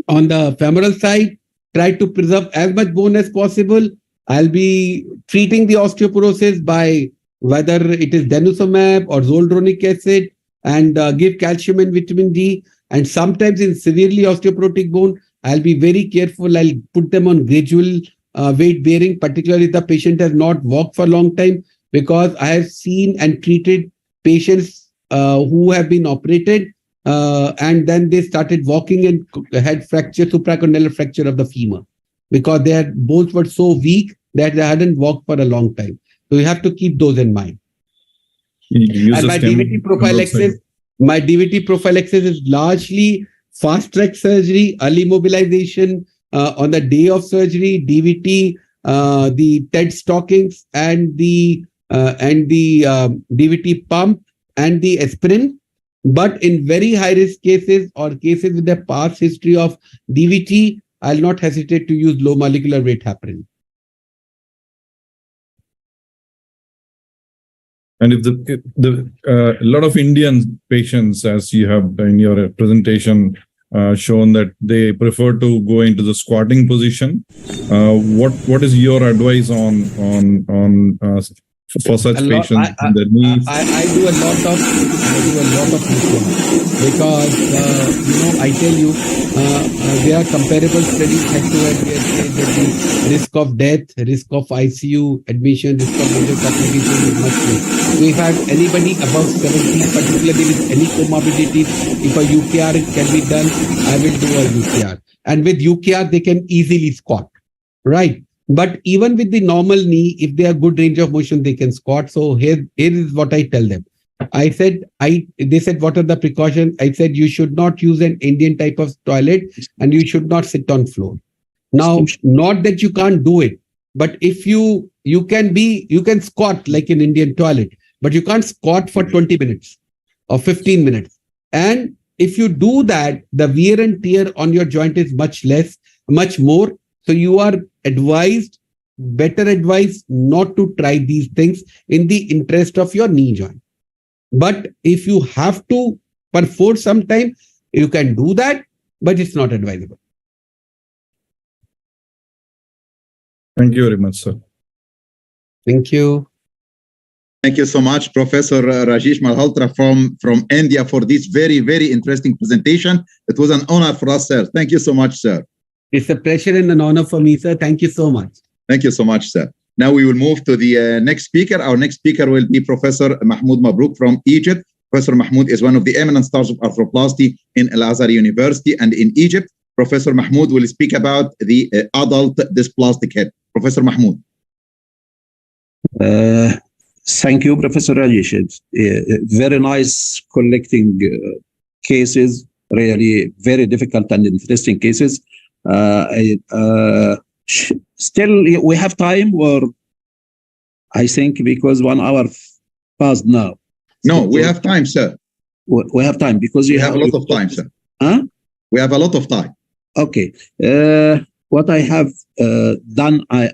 on the femoral side. Try to preserve as much bone as possible. I'll be treating the osteoporosis by whether it is denosumab or zoldronic acid, and give calcium and vitamin D. And sometimes in severely osteoporotic bone, I'll be very careful. I'll put them on gradual weight bearing, particularly if the patient has not walked for a long time, because I have seen and treated patients who have been operated and then they started walking and had fracture, supracondylar fracture of the femur, because their bones were so weak that they hadn't walked for a long time. So you have to keep those in mind. And my DVT prophylaxis is largely fast-track surgery, early mobilization on the day of surgery, DVT, the TED stockings, and the DVT pump and the aspirin. But in very high-risk cases or cases with a past history of DVT, I'll not hesitate to use low molecular weight heparin. And if a lot of Indian patients, as you have in your presentation shown, that they prefer to go into the squatting position, what is your advice on for such patients in the knees? I do a lot of because I tell you there are comparable studies head to head where say that the risk of death, risk of ICU admission, risk of major complication is much less. So if I have anybody above 70, particularly with any comorbidities, if a UKR can be done, I will do a UKR. And with UKR, they can easily squat, right? But even with the normal knee, if they have good range of motion, they can squat. So here is what I tell them. They said, what are the precautions? I said, you should not use an Indian type of toilet and you should not sit on floor. Now, not that you can't do it, but if you can squat like an Indian toilet, but you can't squat for 20 minutes or 15 minutes. And if you do that, the wear and tear on your joint is much more. So you are better advised not to try these things in the interest of your knee joint. But if you have to perforce sometime, you can do that, but it's not advisable. Thank you very much, sir. Thank you. Thank you so much, Professor Rajesh Malhotra from India, for this very, very interesting presentation. It was an honor for us, sir. Thank you so much, sir. It's a pleasure and an honor for me, sir. Thank you so much. Thank you so much, sir. Now we will move to the next speaker. Our next speaker will be Professor Mahmoud Mabrouk from Egypt. Professor Mahmoud is one of the eminent stars of arthroplasty in Azhar University and in Egypt. Professor Mahmoud will speak about the adult dysplastic hip. Professor Mahmoud. Thank you, Professor Rajesh. Very nice collecting cases, really very difficult and interesting cases. Still, we have time, or I think because 1 hour passed now. No, we have time, sir. We have time because you have a lot of time, sir. Huh? We have a lot of time. Okay. What I have done, I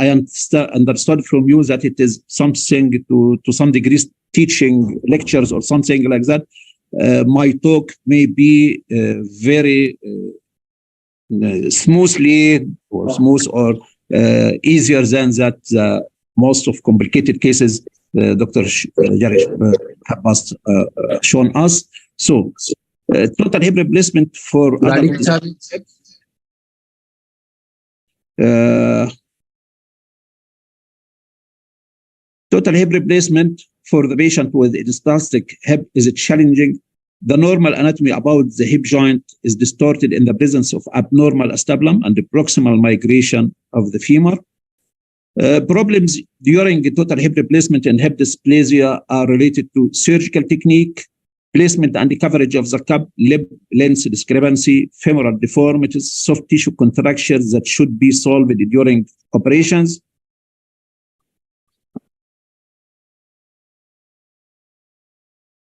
understood from you that it is something to some degree teaching lectures or something like that. My talk may be very smoothly or smooth or easier than that most of complicated cases Dr. Jaresh has shown us. So total hip replacement for total hip replacement for the patient with a dysplastic hip is challenging. The normal anatomy about the hip joint is distorted in the presence of abnormal acetabulum and the proximal migration of the femur. Problems during total hip replacement and hip dysplasia are related to surgical technique, placement and coverage of the cup, lip length discrepancy, femoral deformities, soft tissue contractures that should be solved during operations.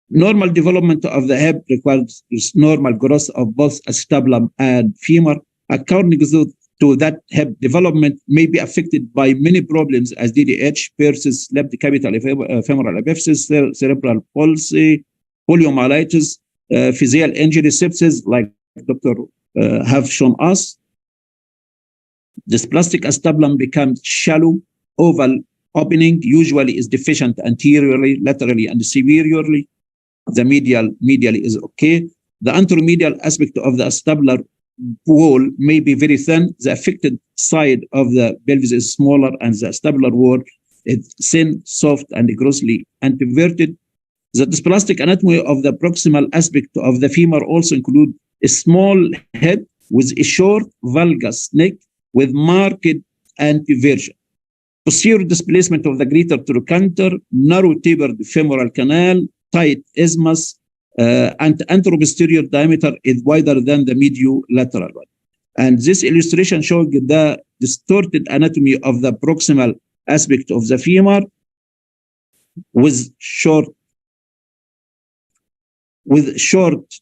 Normal development of the hip requires normal growth of both acetabulum and femur. According to that, hip development may be affected by many problems as DDH, bursitis, left capital femoral epiphysis, cerebral palsy, poliomyelitis, physical injury, sepsis, like Dr. Have shown us. Dysplastic acetabulum becomes shallow, oval opening, usually is deficient anteriorly, laterally, and superiorly. The medially is okay. The anteromedial aspect of the acetabular wall may be very thin. The affected side of the pelvis is smaller, and the acetabular wall is thin, soft, and grossly anteverted. The dysplastic anatomy of the proximal aspect of the femur also include a small head with a short valgus neck with marked anteversion. Posterior displacement of the greater trochanter, narrow tapered femoral canal, tight isthmus, and anteroposterior diameter is wider than the mediolateral one. And this illustration showing the distorted anatomy of the proximal aspect of the femur with short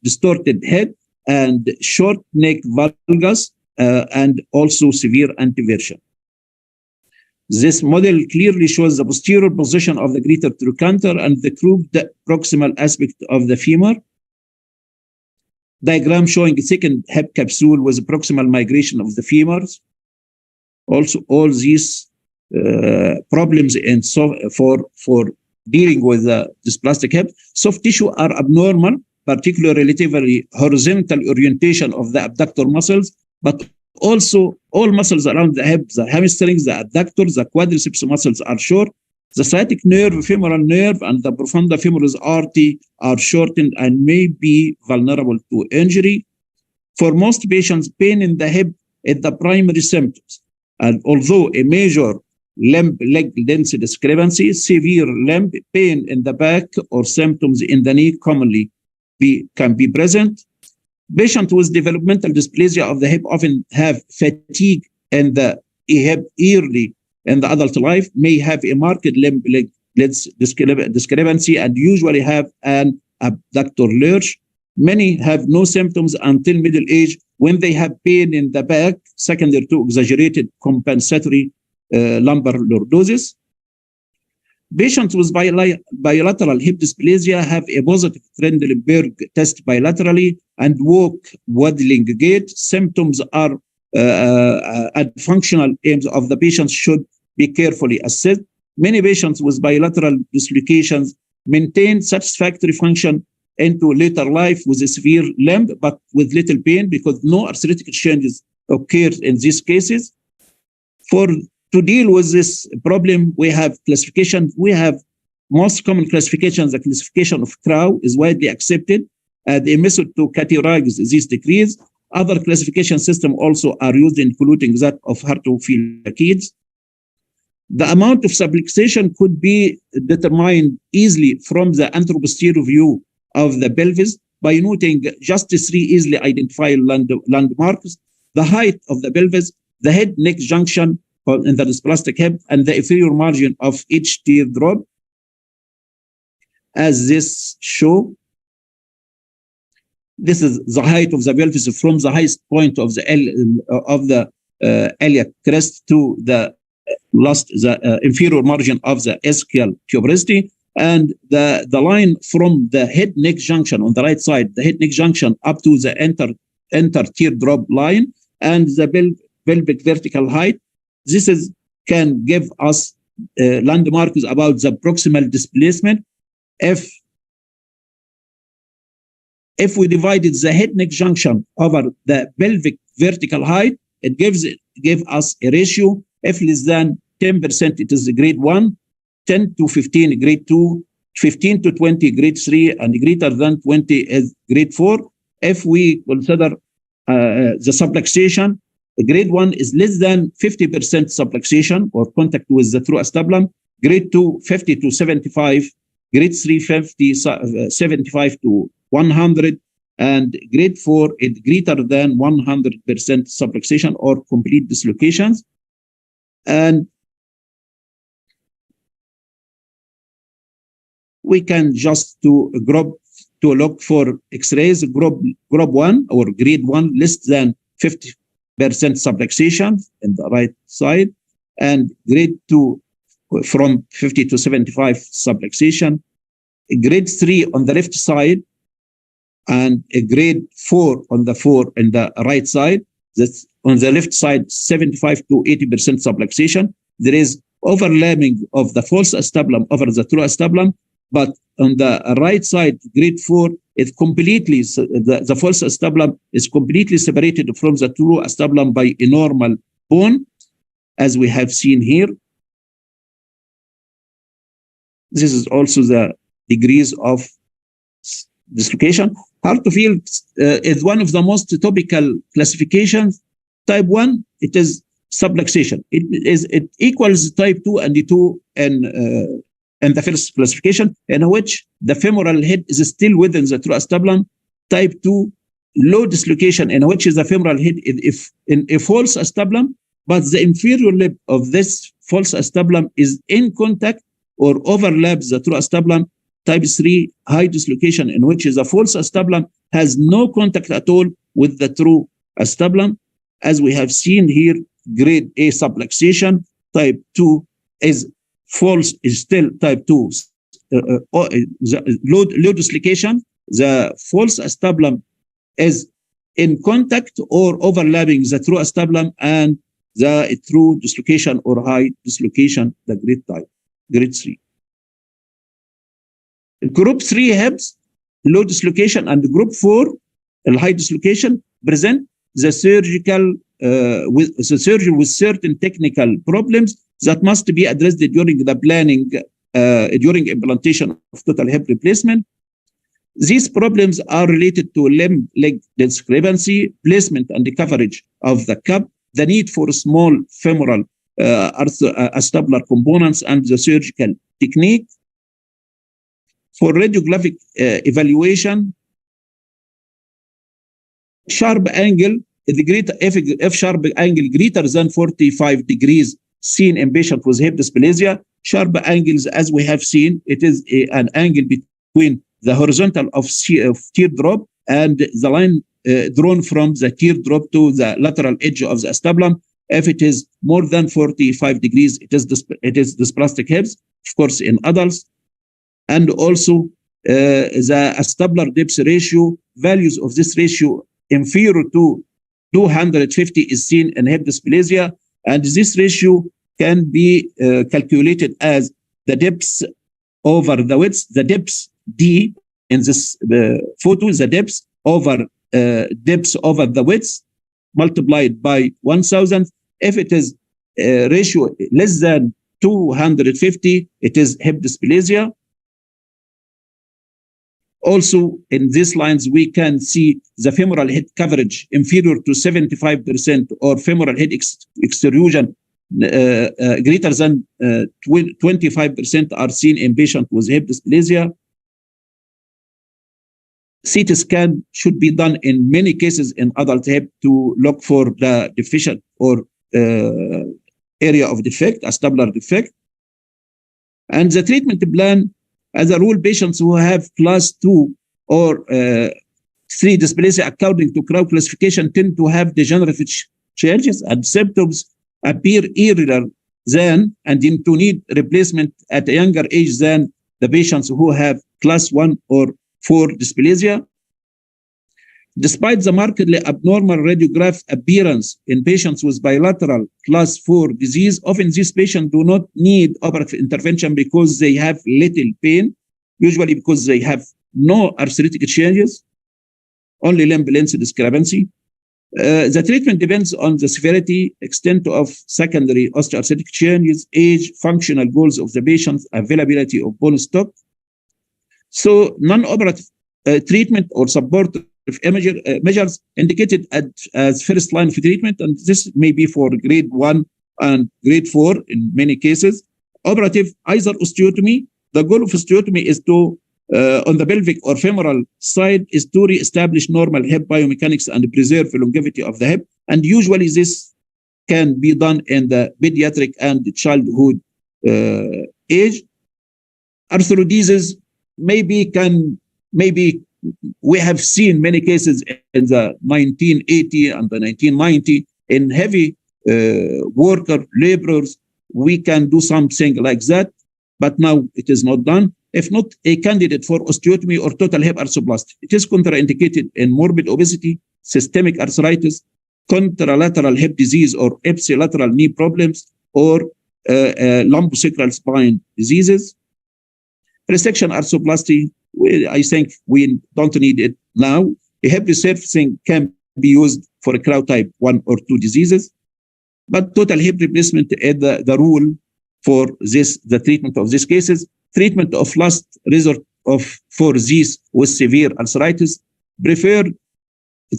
distorted head and short neck valgus, and also severe anteversion. This model clearly shows the posterior position of the greater trochanter and the crooked proximal aspect of the femur. Diagram showing a second hip capsule with proximal migration of the femurs. Also, all these problems and for dealing with the dysplastic hip, soft tissue are abnormal, particularly relatively horizontal orientation of the abductor muscles, but also all muscles around the hip, the hamstrings, the adductors, the quadriceps muscles are short. The sciatic nerve, femoral nerve, and the profunda femoris artery are shortened and may be vulnerable to injury. For most patients, pain in the hip is the primary symptoms. And although a major limb leg length discrepancy, severe limb pain in the back or symptoms in the knee commonly can be present. Patients with developmental dysplasia of the hip often have fatigue in the hip early in the adult life, may have a marked limb leg length discrepancy, and usually have an abductor lurch. Many have no symptoms until middle age when they have pain in the back, secondary to exaggerated compensatory lumbar lordosis. Patients with bilateral hip dysplasia have a positive Trendelenburg test bilaterally and walk waddling gait. Symptoms are and functional aims of the patients should be carefully assessed. Many patients with bilateral dislocations maintain satisfactory function into later life with a severe limb, but with little pain because no arthritic changes occur in these cases. To deal with this problem, we have classification. We have most common classifications. The classification of Crow is widely accepted. The method to categorize these degrees. Other classification systems also are used, including that of Hartog-Fields. The amount of subluxation could be determined easily from the anteroposterior view of the pelvis by noting just 3 easily identifiable landmarks: the height of the pelvis, the head-neck junction in the dysplastic hip, and the inferior margin of each teardrop, as this show. This is the height of the pelvis from the highest point of the iliac crest to the inferior margin of the ischial tuberosity, and the line from the head-neck junction on the right side, the head-neck junction up to the enter teardrop line, and the pelvic vertical height. This can give us landmarks about the proximal displacement. If we divided the head-neck junction over the pelvic vertical height, it gives us a ratio. If less than 10%, it is grade 1, 10 to 15, grade 2, 15 to 20, grade 3, and greater than 20 is grade 4. If we consider the subluxation, Grade 1 is less than 50% subluxation or contact with the true acetabulum. Grade 2, 50 to 75. Grade 3, 50, 75 to 100. And grade 4 is greater than 100% subluxation or complete dislocations. And we can just to look for X-rays, group 1 or grade 1 less than 50% subluxation in the right side, and grade 2 from 50 to 75 subluxation, grade 3 on the left side, and a grade 4 on the right side. That's on the left side 75 to 80% subluxation. There is overlapping of the false acetabulum over the true acetabulum, but on the right side, grade 4, it's completely, the false acetabulum is completely separated from the true acetabulum by a normal bone, as we have seen here. This is also the degrees of dislocation. Hard to feel is one of the most topical classifications. Type 1, it is subluxation. It equals type 2 and the 2 and the first classification, in which the femoral head is still within the true acetabulum. Type 2, low dislocation, in which is the femoral head is in a false acetabulum, but the inferior lip of this false acetabulum is in contact or overlaps the true acetabulum. Type 3, high dislocation, in which is a false acetabulum has no contact at all with the true acetabulum. As we have seen here, grade A subluxation. Type 2 is false, is still type 2, low dislocation. The false acetabulum is in contact or overlapping the true acetabulum, and the true dislocation or high dislocation, the grade type, grade 3. Group 3 hips, low dislocation, and group 4, high dislocation, present the surgery with certain technical problems that must be addressed during the planning, during implantation of total hip replacement. These problems are related to limb-leg discrepancy, placement and the coverage of the cup, the need for small femoral acetabular components, and the surgical technique. For radiographic evaluation, sharp angle, if sharp angle greater than 45 degrees seen in patient with hip dysplasia. Sharp angles, as we have seen, it is an angle between the horizontal of teardrop and the line drawn from the teardrop to the lateral edge of the acetabulum. If it is more than 45 degrees, it is dysplastic hips, of course, in adults. And also the acetabular depth ratio, values of this ratio inferior to 250 is seen in hip dysplasia, and this ratio can be calculated as the depth over the width, the depth D in this photo, the depth over the width multiplied by 1000. If it is ratio less than 250, it is hip dysplasia. Also, in these lines, we can see the femoral head coverage inferior to 75% or femoral head extrusion greater than 25% are seen in patients with hip dysplasia. CT scan should be done in many cases in adult hip to look for the deficient or area of defect, acetabular defect. And the treatment plan, as a rule, patients who have class 2 or 3 dysplasia according to Crow classification tend to have degenerative changes and symptoms appear earlier than and to need replacement at a younger age than the patients who have class 1 or 4 dysplasia. Despite the markedly abnormal radiograph appearance in patients with bilateral class 4 disease, often these patients do not need operative intervention because they have little pain, usually because they have no arthritic changes, only limb length discrepancy. The treatment depends on the severity, extent of secondary osteoarthritic changes, age, functional goals of the patient, availability of bone stock. So non-operative treatment or support measures indicated as first line of treatment, and this may be for grade 1 and grade 4 in many cases. Operative Azhar osteotomy. The goal of osteotomy is to, on the pelvic or femoral side, is to re-establish normal hip biomechanics and preserve the longevity of the hip. And usually this can be done in the pediatric and childhood age. Arthroplasties maybe we have seen many cases in the 1980 and the 1990 in heavy worker laborers. We can do something like that, but now it is not done. If not, a candidate for osteotomy or total hip arthroplasty. It is contraindicated in morbid obesity, systemic arthritis, contralateral hip disease or ipsilateral knee problems, or lumbosacral spine diseases. Resection arthroplasty, I think we don't need it now. A hip resurfacing can be used for a crowd type 1 or 2 diseases, but total hip replacement is the rule for the treatment of these cases. Treatment of last resort for these with severe arthritis. Preferred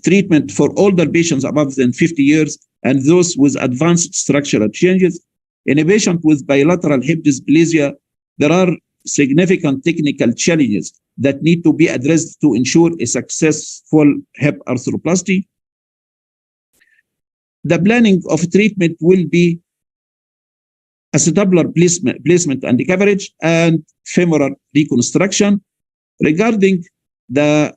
treatment for older patients above than 50 years and those with advanced structural changes. In a patient with bilateral hip dysplasia, there are significant technical challenges that need to be addressed to ensure a successful hip arthroplasty. The planning of treatment will be acetabulum placement and coverage and femoral reconstruction. Regarding the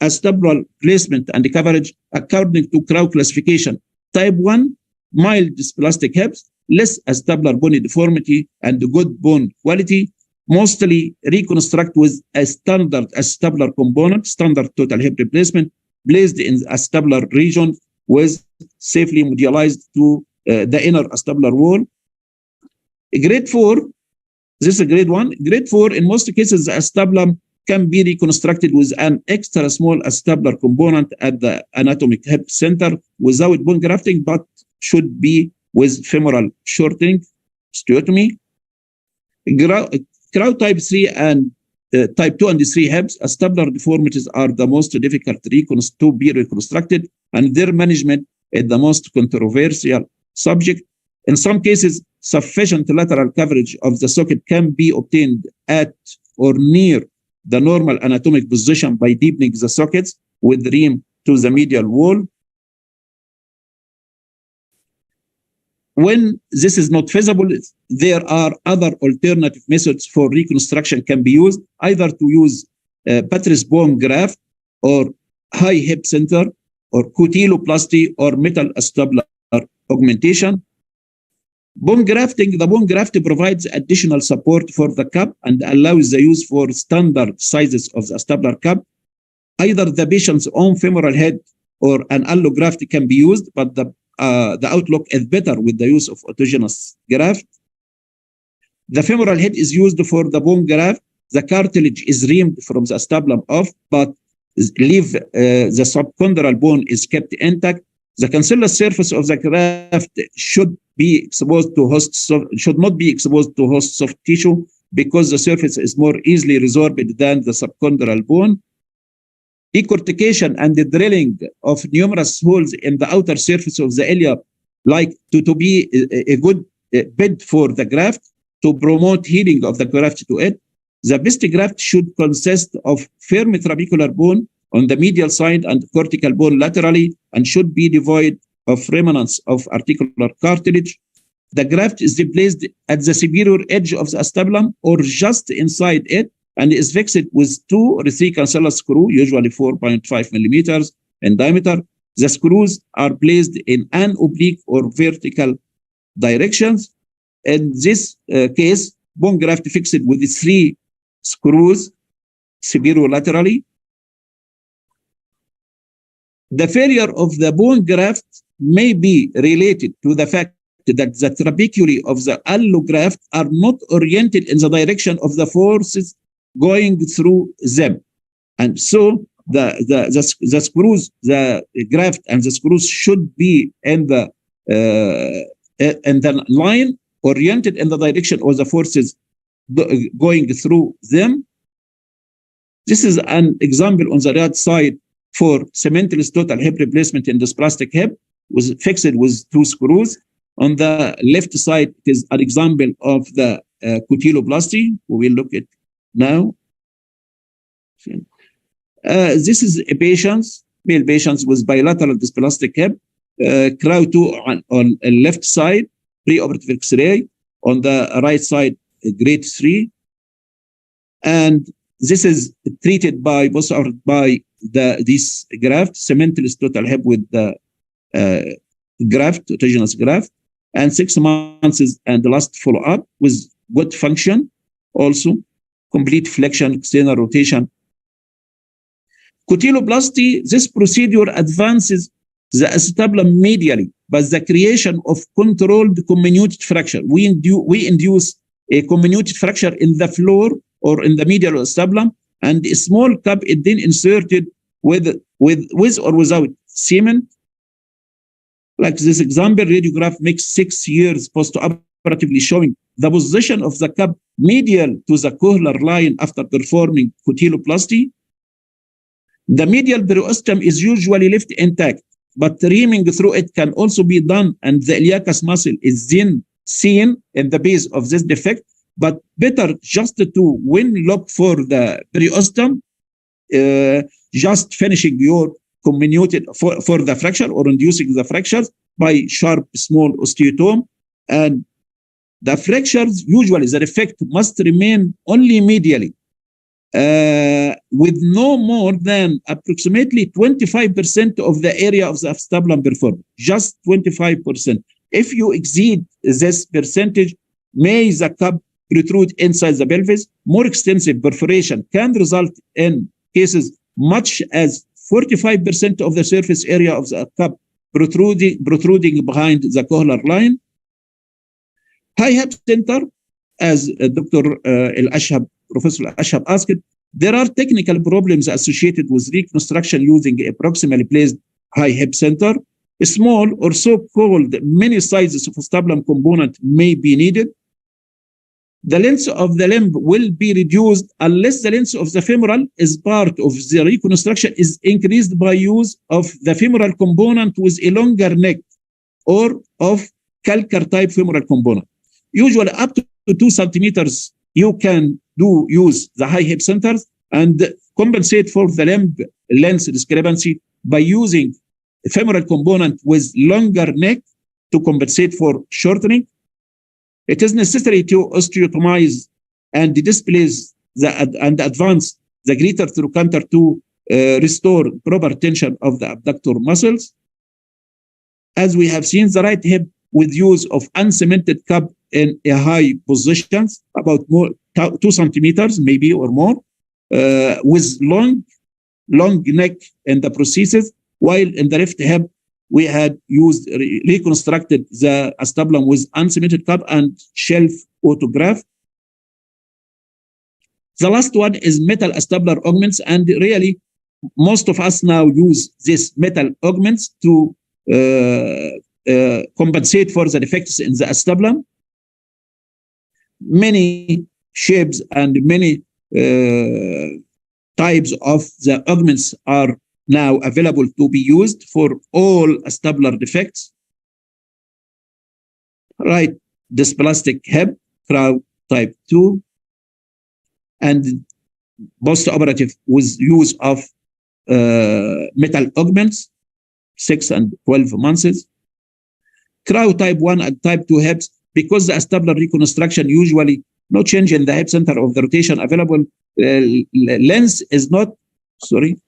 acetabulum placement and coverage, according to Crow classification, type 1, mild dysplastic hips, less acetabular bony deformity and good bone quality, mostly reconstruct with a standard acetabular component, standard total hip replacement, placed in the acetabular region with safely medialized to the inner acetabular wall. Grade 4, this is grade 1. Grade 4, in most cases, the acetabulum can be reconstructed with an extra small acetabular component at the anatomic hip center without bone grafting, but should be with femoral shortening, osteotomy. Crowd type 3 and type 2 and 3 hips, acetabular deformities are the most difficult to be reconstructed, and their management is the most controversial subject. In some cases, sufficient lateral coverage of the socket can be obtained at or near the normal anatomic position by deepening the sockets with ream to the medial wall. When this is not feasible, there are other alternative methods for reconstruction can be used, either to use buttress bone graft or high hip center or cutuloplasty or metal acetabular augmentation. Bone grafting, the bone graft provides additional support for the cup and allows the use for standard sizes of the acetabular cup. Either the patient's own femoral head or an allograft can be used, but the outlook is better with the use of autogenous graft. The femoral head is used for the bone graft. The cartilage is reamed from the acetabulum off, but the subchondral bone is kept intact. The cancellous surface of the graft should not be exposed to host soft tissue because the surface is more easily resorbed than the subchondral bone. Decortication and the drilling of numerous holes in the outer surface of the ilium, like to be a good bed for the graft to promote healing of the graft to it. The best graft should consist of firm trabecular bone on the medial side and cortical bone laterally, and should be devoid of remnants of articular cartilage. The graft is placed at the superior edge of the acetabulum or just inside it, and is fixed with 2 or 3 cancellous screws, usually 4.5 millimeters in diameter. The screws are placed in an oblique or vertical directions. In this case, bone graft fixed with 3 screws superior-laterally. The failure of the bone graft may be related to the fact that the trabeculae of the allograft are not oriented in the direction of the forces going through them. And so the screws, the graft and the screws should be in the line oriented in the direction of the forces going through them. This is an example on the right side for cementless total hip replacement in dysplastic hip was fixed with 2 screws. On the left side, it is an example of the cutuloplasty. We will look at now. This is a male patients with bilateral dysplastic hip, cryo 2 on the left side, preoperative X-ray. On the right side, grade 3. And this is treated by this graft, cementless total hip with the graft, autogenous graft, and 6 months and the last follow-up with good function, also complete flexion, external rotation. Cutuloplasty, this procedure advances the acetabulum medially by the creation of controlled comminuted fracture. We induce a comminuted fracture in the floor or in the medial acetabulum, and a small cup is then inserted with or without cement. Like this example, radiograph makes 6 years post-operatively showing the position of the cup medial to the cochlear line after performing cutuloplasty. The medial periosteum is usually left intact, but reaming through it can also be done, and the iliacus muscle is then seen in the base of this defect. But better just to, when look for the periosteum, just finishing your comminuted for the fracture or inducing the fractures by sharp small osteotome. And the fractures, usually the defect must remain only medially, with no more than approximately 25% of the area of the acetabulum performed, just 25%. If you exceed this percentage, may the cup protrude inside the pelvis. More extensive perforation can result in cases much as 45% of the surface area of the cup protruding behind the cochlear line. High hip center, as Dr. El-ashhab, Professor El-ashhab asked, there are technical problems associated with reconstruction using a proximally placed high hip center. A small or so-called many sizes of acetabulum component may be needed. The length of the limb will be reduced unless the length of the femoral is part of the reconstruction is increased by use of the femoral component with a longer neck or of calcar type femoral component. Usually up to 2 centimeters, you can use the high hip centers and compensate for the limb length discrepancy by using a femoral component with longer neck to compensate for shortening. It is necessary to osteotomize and displace and advance the greater trochanter to restore proper tension of the abductor muscles. As we have seen, the right hip with use of uncemented cup in a high positions, about 2 centimeters maybe or more, with long neck in the prosthesis, while in the left hip we had reconstructed the acetabulum with uncemented cup and shelf autograft. The last one is metal acetabular augments, and really most of us now use these metal augments to compensate for the defects in the acetabulum. Many shapes and many types of the augments are now available to be used for all acetabular defects. Right, dysplastic hip, cryo type 2, and post-operative with use of metal augments, 6 and 12 months. Cryo type 1 and type 2 hips, because the acetabular reconstruction usually no change in the hip center of the rotation available. Length is not,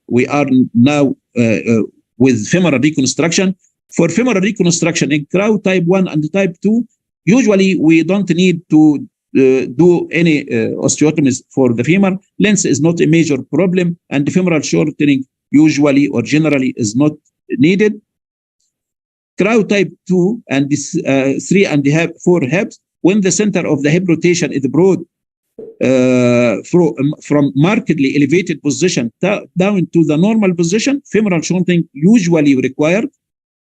we are now with femoral reconstruction. For femoral reconstruction in cryo type 1 and type 2, usually we don't need to do any osteotomies for the femur. Length is not a major problem, and the femoral shortening usually or generally is not needed. Cryo type 2 and 3 and 4 hips, when the center of the hip rotation is broad from markedly elevated position down to the normal position, femoral shortening usually required.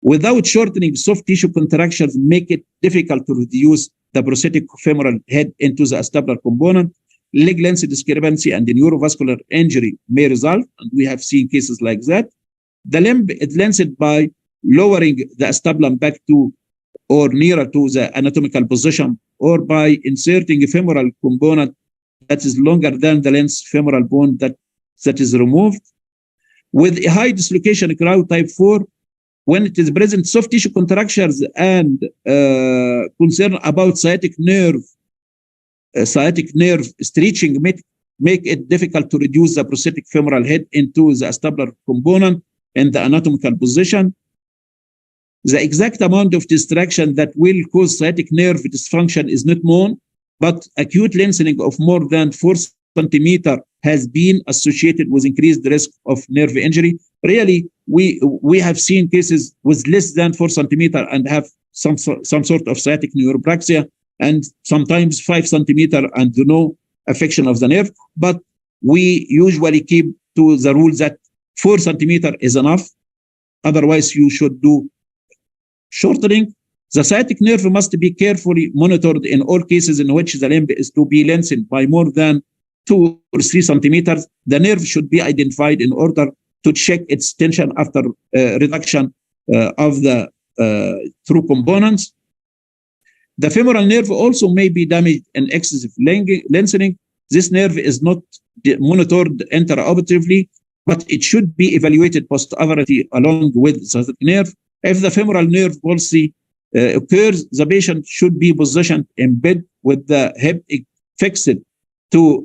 Without shortening, soft tissue contractions make it difficult to reduce the prosthetic femoral head into the acetabular component. leg length discrepancy and the neurovascular injury may result, and we have seen cases like that. The limb is lengthened by lowering the acetabulum back to or nearer to the anatomical position, or by inserting a femoral component that is longer than the length femoral bone that is removed. With a high dislocation crowd type 4, when it is present soft tissue contractures and concern about sciatic nerve stretching make it difficult to reduce the prosthetic femoral head into the acetabular component in the anatomical position. The exact amount of distraction that will cause sciatic nerve dysfunction is not known, but acute lengthening of more than 4 centimeters has been associated with increased risk of nerve injury. Really, we have seen cases with less than 4 centimeters and have some sort of sciatic neuropraxia, and sometimes 5 centimeters and no affection of the nerve. But we usually keep to the rule that 4 centimeters is enough. Otherwise, you should do shortening. The sciatic nerve must be carefully monitored in all cases in which the limb is to be lengthened by more than 2 or 3 centimeters. The nerve should be identified in order to check its tension after reduction of the through components. The femoral nerve also may be damaged in excessive lengthening. This nerve is not monitored intraoperatively, but it should be evaluated postoperatively along with the sciatic nerve. If the femoral nerve palsy occurs, the patient should be positioned in bed with the hip fixed to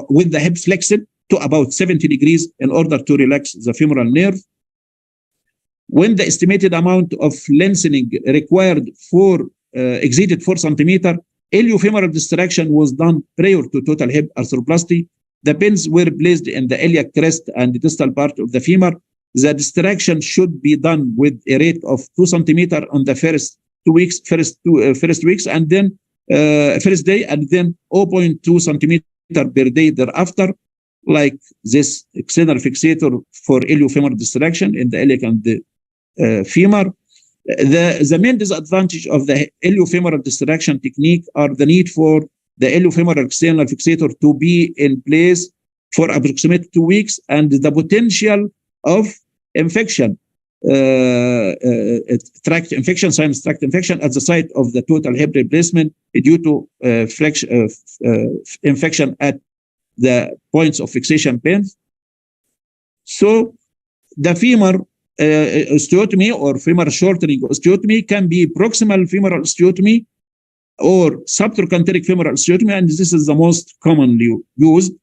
with the hip flexed to about 70 degrees in order to relax the femoral nerve. When the estimated amount of lengthening required exceeded 4 centimeters, iliofemoral distraction was done prior to total hip arthroplasty. The pins were placed in the iliac crest and the distal part of the femur. The distraction should be done with a rate of 2 centimeters on the first weeks, and then first day, and then 0.2 centimeters per day thereafter, like this external fixator for iliofemoral distraction in the iliac and the femur. The main disadvantage of the iliofemoral distraction technique are the need for the iliofemoral external fixator to be in place for approximately 2 weeks, and the potential of infection, tract infection, sinus tract infection at the site of the total hip replacement due to infection at the points of fixation pins. So the femur osteotomy or femur shortening osteotomy can be proximal femoral osteotomy or subtrochanteric femoral osteotomy, and this is the most commonly used.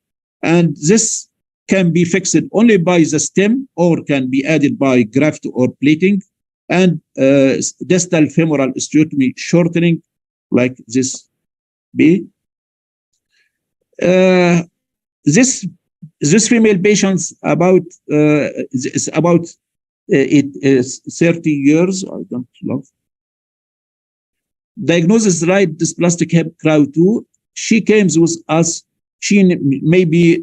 And this can be fixed only by the stem or can be added by graft or plating. And distal femoral osteotomy shortening, like this be. This female patients about is about it is 30 years. I don't know. Diagnosis right dysplastic hip crowd 2. She came with us. She maybe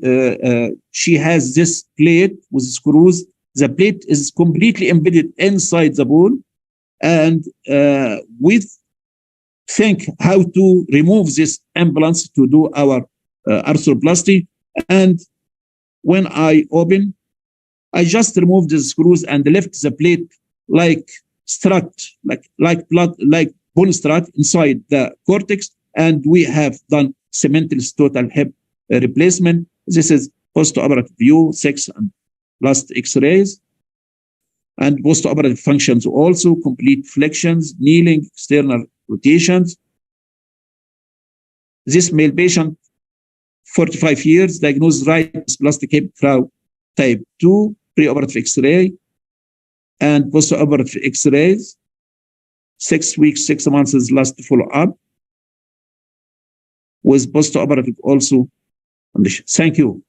she has this plate with screws. The plate is completely embedded inside the bone, and we think how to remove this implants to do our arthroplasty. And when I open, I just removed the screws and left the plate like strut, like bone strut inside the cortex, and we have done cementless total hip replacement. This is post-operative view, 6 and last X-rays, and post-operative functions also: complete flexions, kneeling, external rotations. This male patient, 45 years, diagnosed right dysplastic hip crowd type 2, preoperative X-ray and post-operative X-rays, 6 weeks, 6 months is last follow-up, with post-operative also condition. Thank you.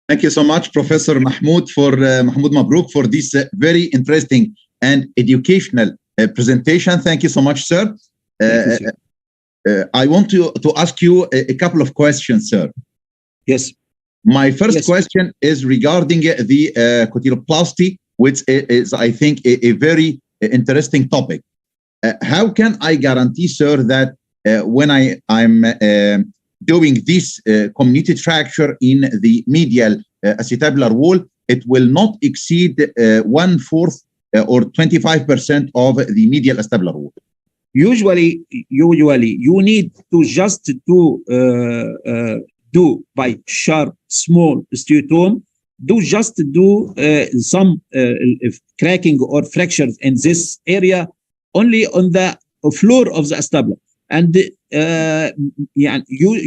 Thank you so much, Professor Mahmoud Mabrouk, for this very interesting and educational presentation. Thank you so much, sir. I want to ask you a couple of questions, sir. Yes. My first question is regarding the cotiloplasty, which is, I think, a very interesting topic. how can I guarantee, sir, that when I'm doing this comminuted fracture in the medial acetabular wall, it will not exceed 1/4 or 25% of the medial acetabular wall? Usually, you need to just do by sharp, small osteotome, just do some cracking or fractures in this area only on the floor of the acetabulum. And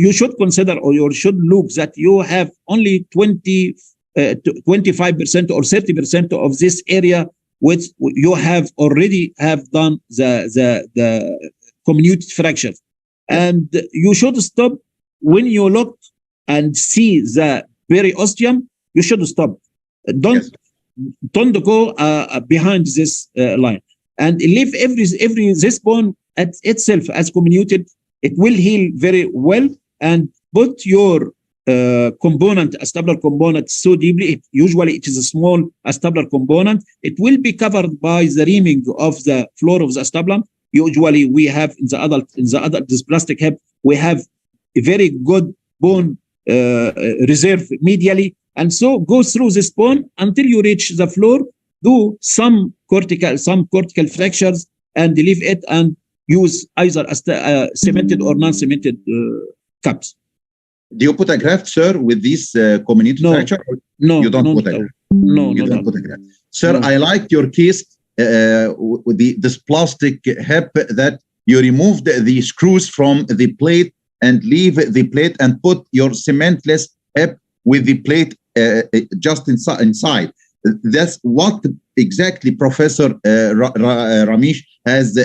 you should consider, or you should look that you have only 25% or 30% of this area which you have already done the comminuted fracture. And you should stop when you look and see the periosteum. You should stop. Don't go behind this line, and leave this bone at itself as comminuted. It will heal very well, and put your acetabular component so deeply. Usually it is a small acetabular component. It will be covered by the reaming of the floor of the acetabulum. Usually we have in the adult dysplastic hip, we have a very good bone reserve medially. And so go through this bone until you reach the floor, do some cortical fractures and leave it, and use either cemented or non-cemented cups. Do you put a graft, sir, with this comminuted fracture? No, you don't put a graft. No, you don't put a graft. Sir, I liked your case with this plastic hip, that you removed the screws from the plate and leave the plate and put your cementless hip with the plate just inside. That's what exactly Professor Ramesh has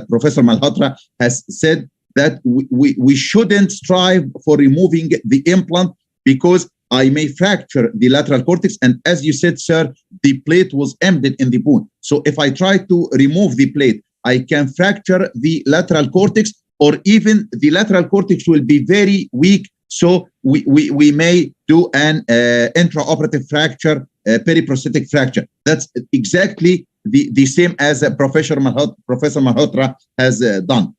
Professor Malhotra has said, that we shouldn't strive for removing the implant, because I may fracture the lateral cortex. And as you said, sir, the plate was embedded in the bone. So if I try to remove the plate, I can fracture the lateral cortex, or even the lateral cortex will be very weak. So we may do an intraoperative fracture, periprosthetic fracture. That's exactly the same as Professor Malhotra has done.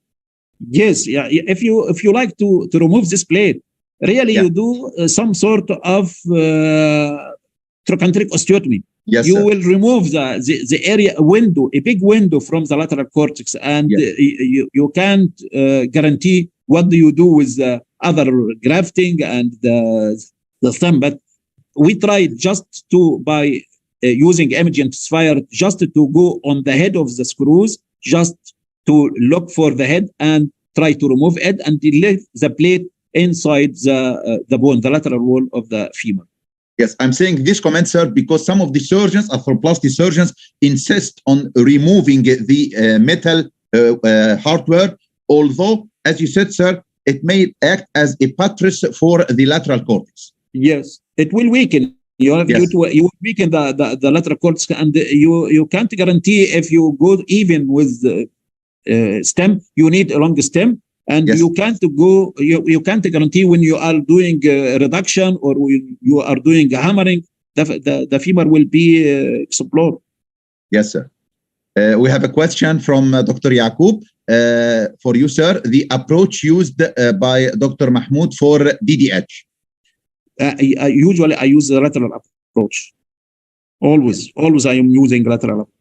Yes, yeah. If you like to remove this plate, really you do some sort of trochanteric osteotomy. Yes, you sir. will remove the area window, a big window from the lateral cortex, and you can't guarantee what do you do with the other grafting and the stem. But we tried just by using image intensifier, just to go on the head of the screws, just to look for the head and try to remove it and leave the plate inside the bone, the lateral wall of the femur. Yes, I'm saying this comment, sir, because some of the surgeons, arthroplasty surgeons, insist on removing the metal hardware, although, as you said, sir, it may act as a buttress for the lateral cortex. Yes, it will weaken. You will weaken the lateral cortex, and you can't guarantee if you go even with the stem. You need a long stem, and you can't go. You can't guarantee when you are doing reduction or when you are doing hammering, the femur will be explored. Yes, sir. We have a question from Dr. Yaqub for you, sir. The approach used by Dr. Mahmoud for DDH. Usually I use the lateral approach. Always I am using lateral approach.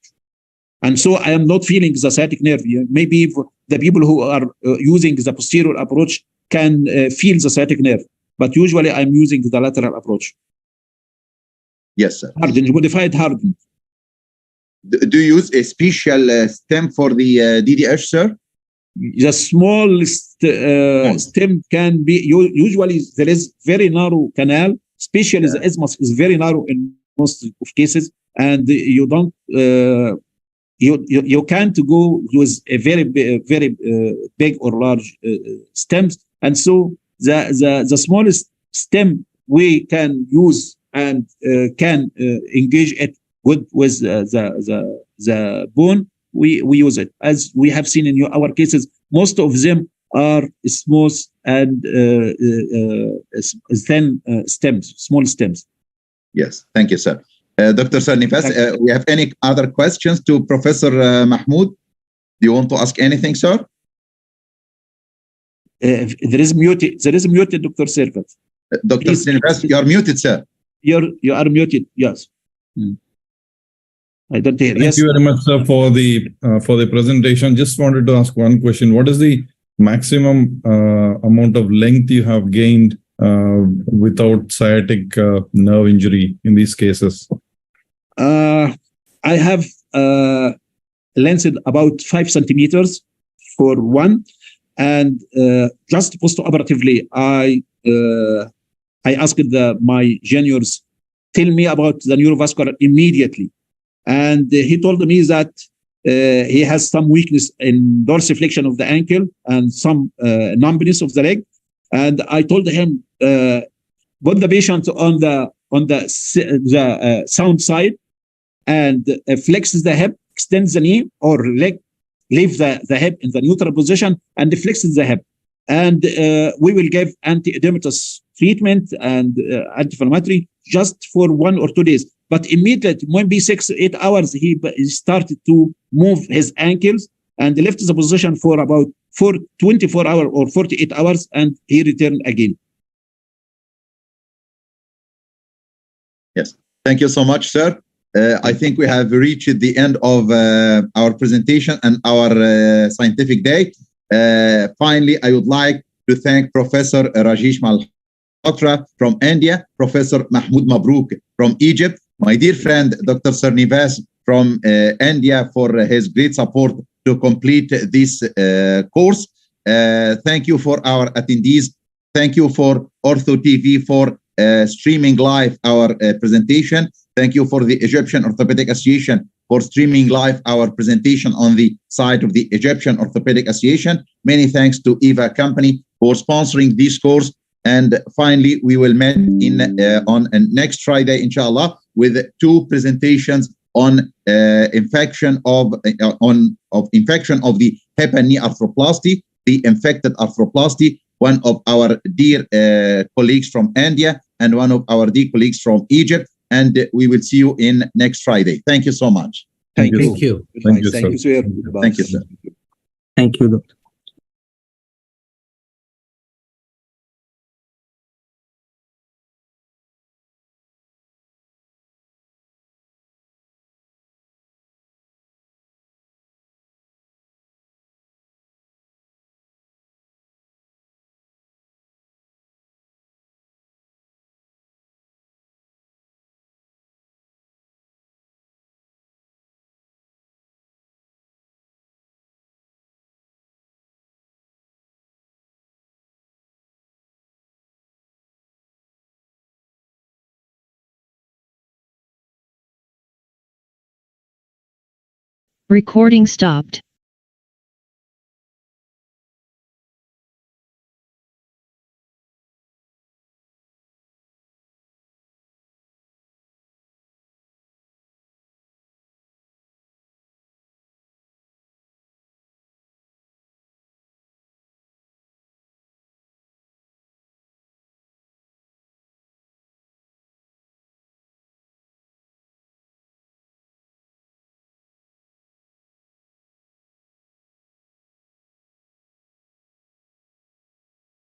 And so I am not feeling the sciatic nerve. Maybe the people who are using the posterior approach can feel the sciatic nerve. But usually I'm using the lateral approach. Yes, sir. Hardened, modified hardened. Do you use a special stem for the DDH, sir? The small stem can be, usually there is very narrow canal, especially the isthmus is very narrow in most of cases, and you don't, you can't go with a very big or large stems, and so the smallest stem we can use and can engage it with the bone. We use it, as we have seen in our cases. Most of them are small and thin stems, small stems. Yes, thank you, sir. Dr. Srinivas, we have any other questions to Professor Mahmoud? Do you want to ask anything, sir? There is muted, Dr. Servat. Dr. Please, Srinivas, you are muted, sir. You are muted, yes. I don't hear. Thank you very much, sir, for the presentation. Just wanted to ask one question. What is the maximum amount of length you have gained without sciatic nerve injury in these cases? I have lengthened about 5 centimeters for one, and just post-operatively, I asked my juniors, tell me about the neurovascular immediately. And he told me that he has some weakness in dorsiflexion of the ankle and some numbness of the leg. And I told him, put the patient on the sound side and flexes the hip, extends the knee or leg, leave the hip in the neutral position and flexes the hip. And we will give anti-edematous treatment and anti-inflammatory just for 1 or 2 days. But immediately, maybe 6 or 8 hours, he started to move his ankles and left the position for about 24 hours or 48 hours, and he returned again. Yes. Thank you so much, sir. I think we have reached the end of our presentation and our scientific day. Finally, I would like to thank Professor Rajesh Malhotra from India, Professor Mahmoud Mabrouk from Egypt, my dear friend Dr. Srinivas from India for his great support to complete this course. Thank you for our attendees. Thank you for OrthoTV for streaming live our presentation. Thank you for the Egyptian Orthopaedic Association for streaming live our presentation on the site of the Egyptian Orthopaedic Association. Many thanks to EVA Company for sponsoring this course. And finally, we will meet on next Friday, inshallah, with 2 presentations on infection of infection of the hip and knee arthroplasty, the infected arthroplasty. One of our dear colleagues from India and one of our dear colleagues from Egypt. And we will see you in next Friday. Thank you so much. Thank you. Thank you, sir. Thank you, sir. Thank you, Doctor. Recording stopped.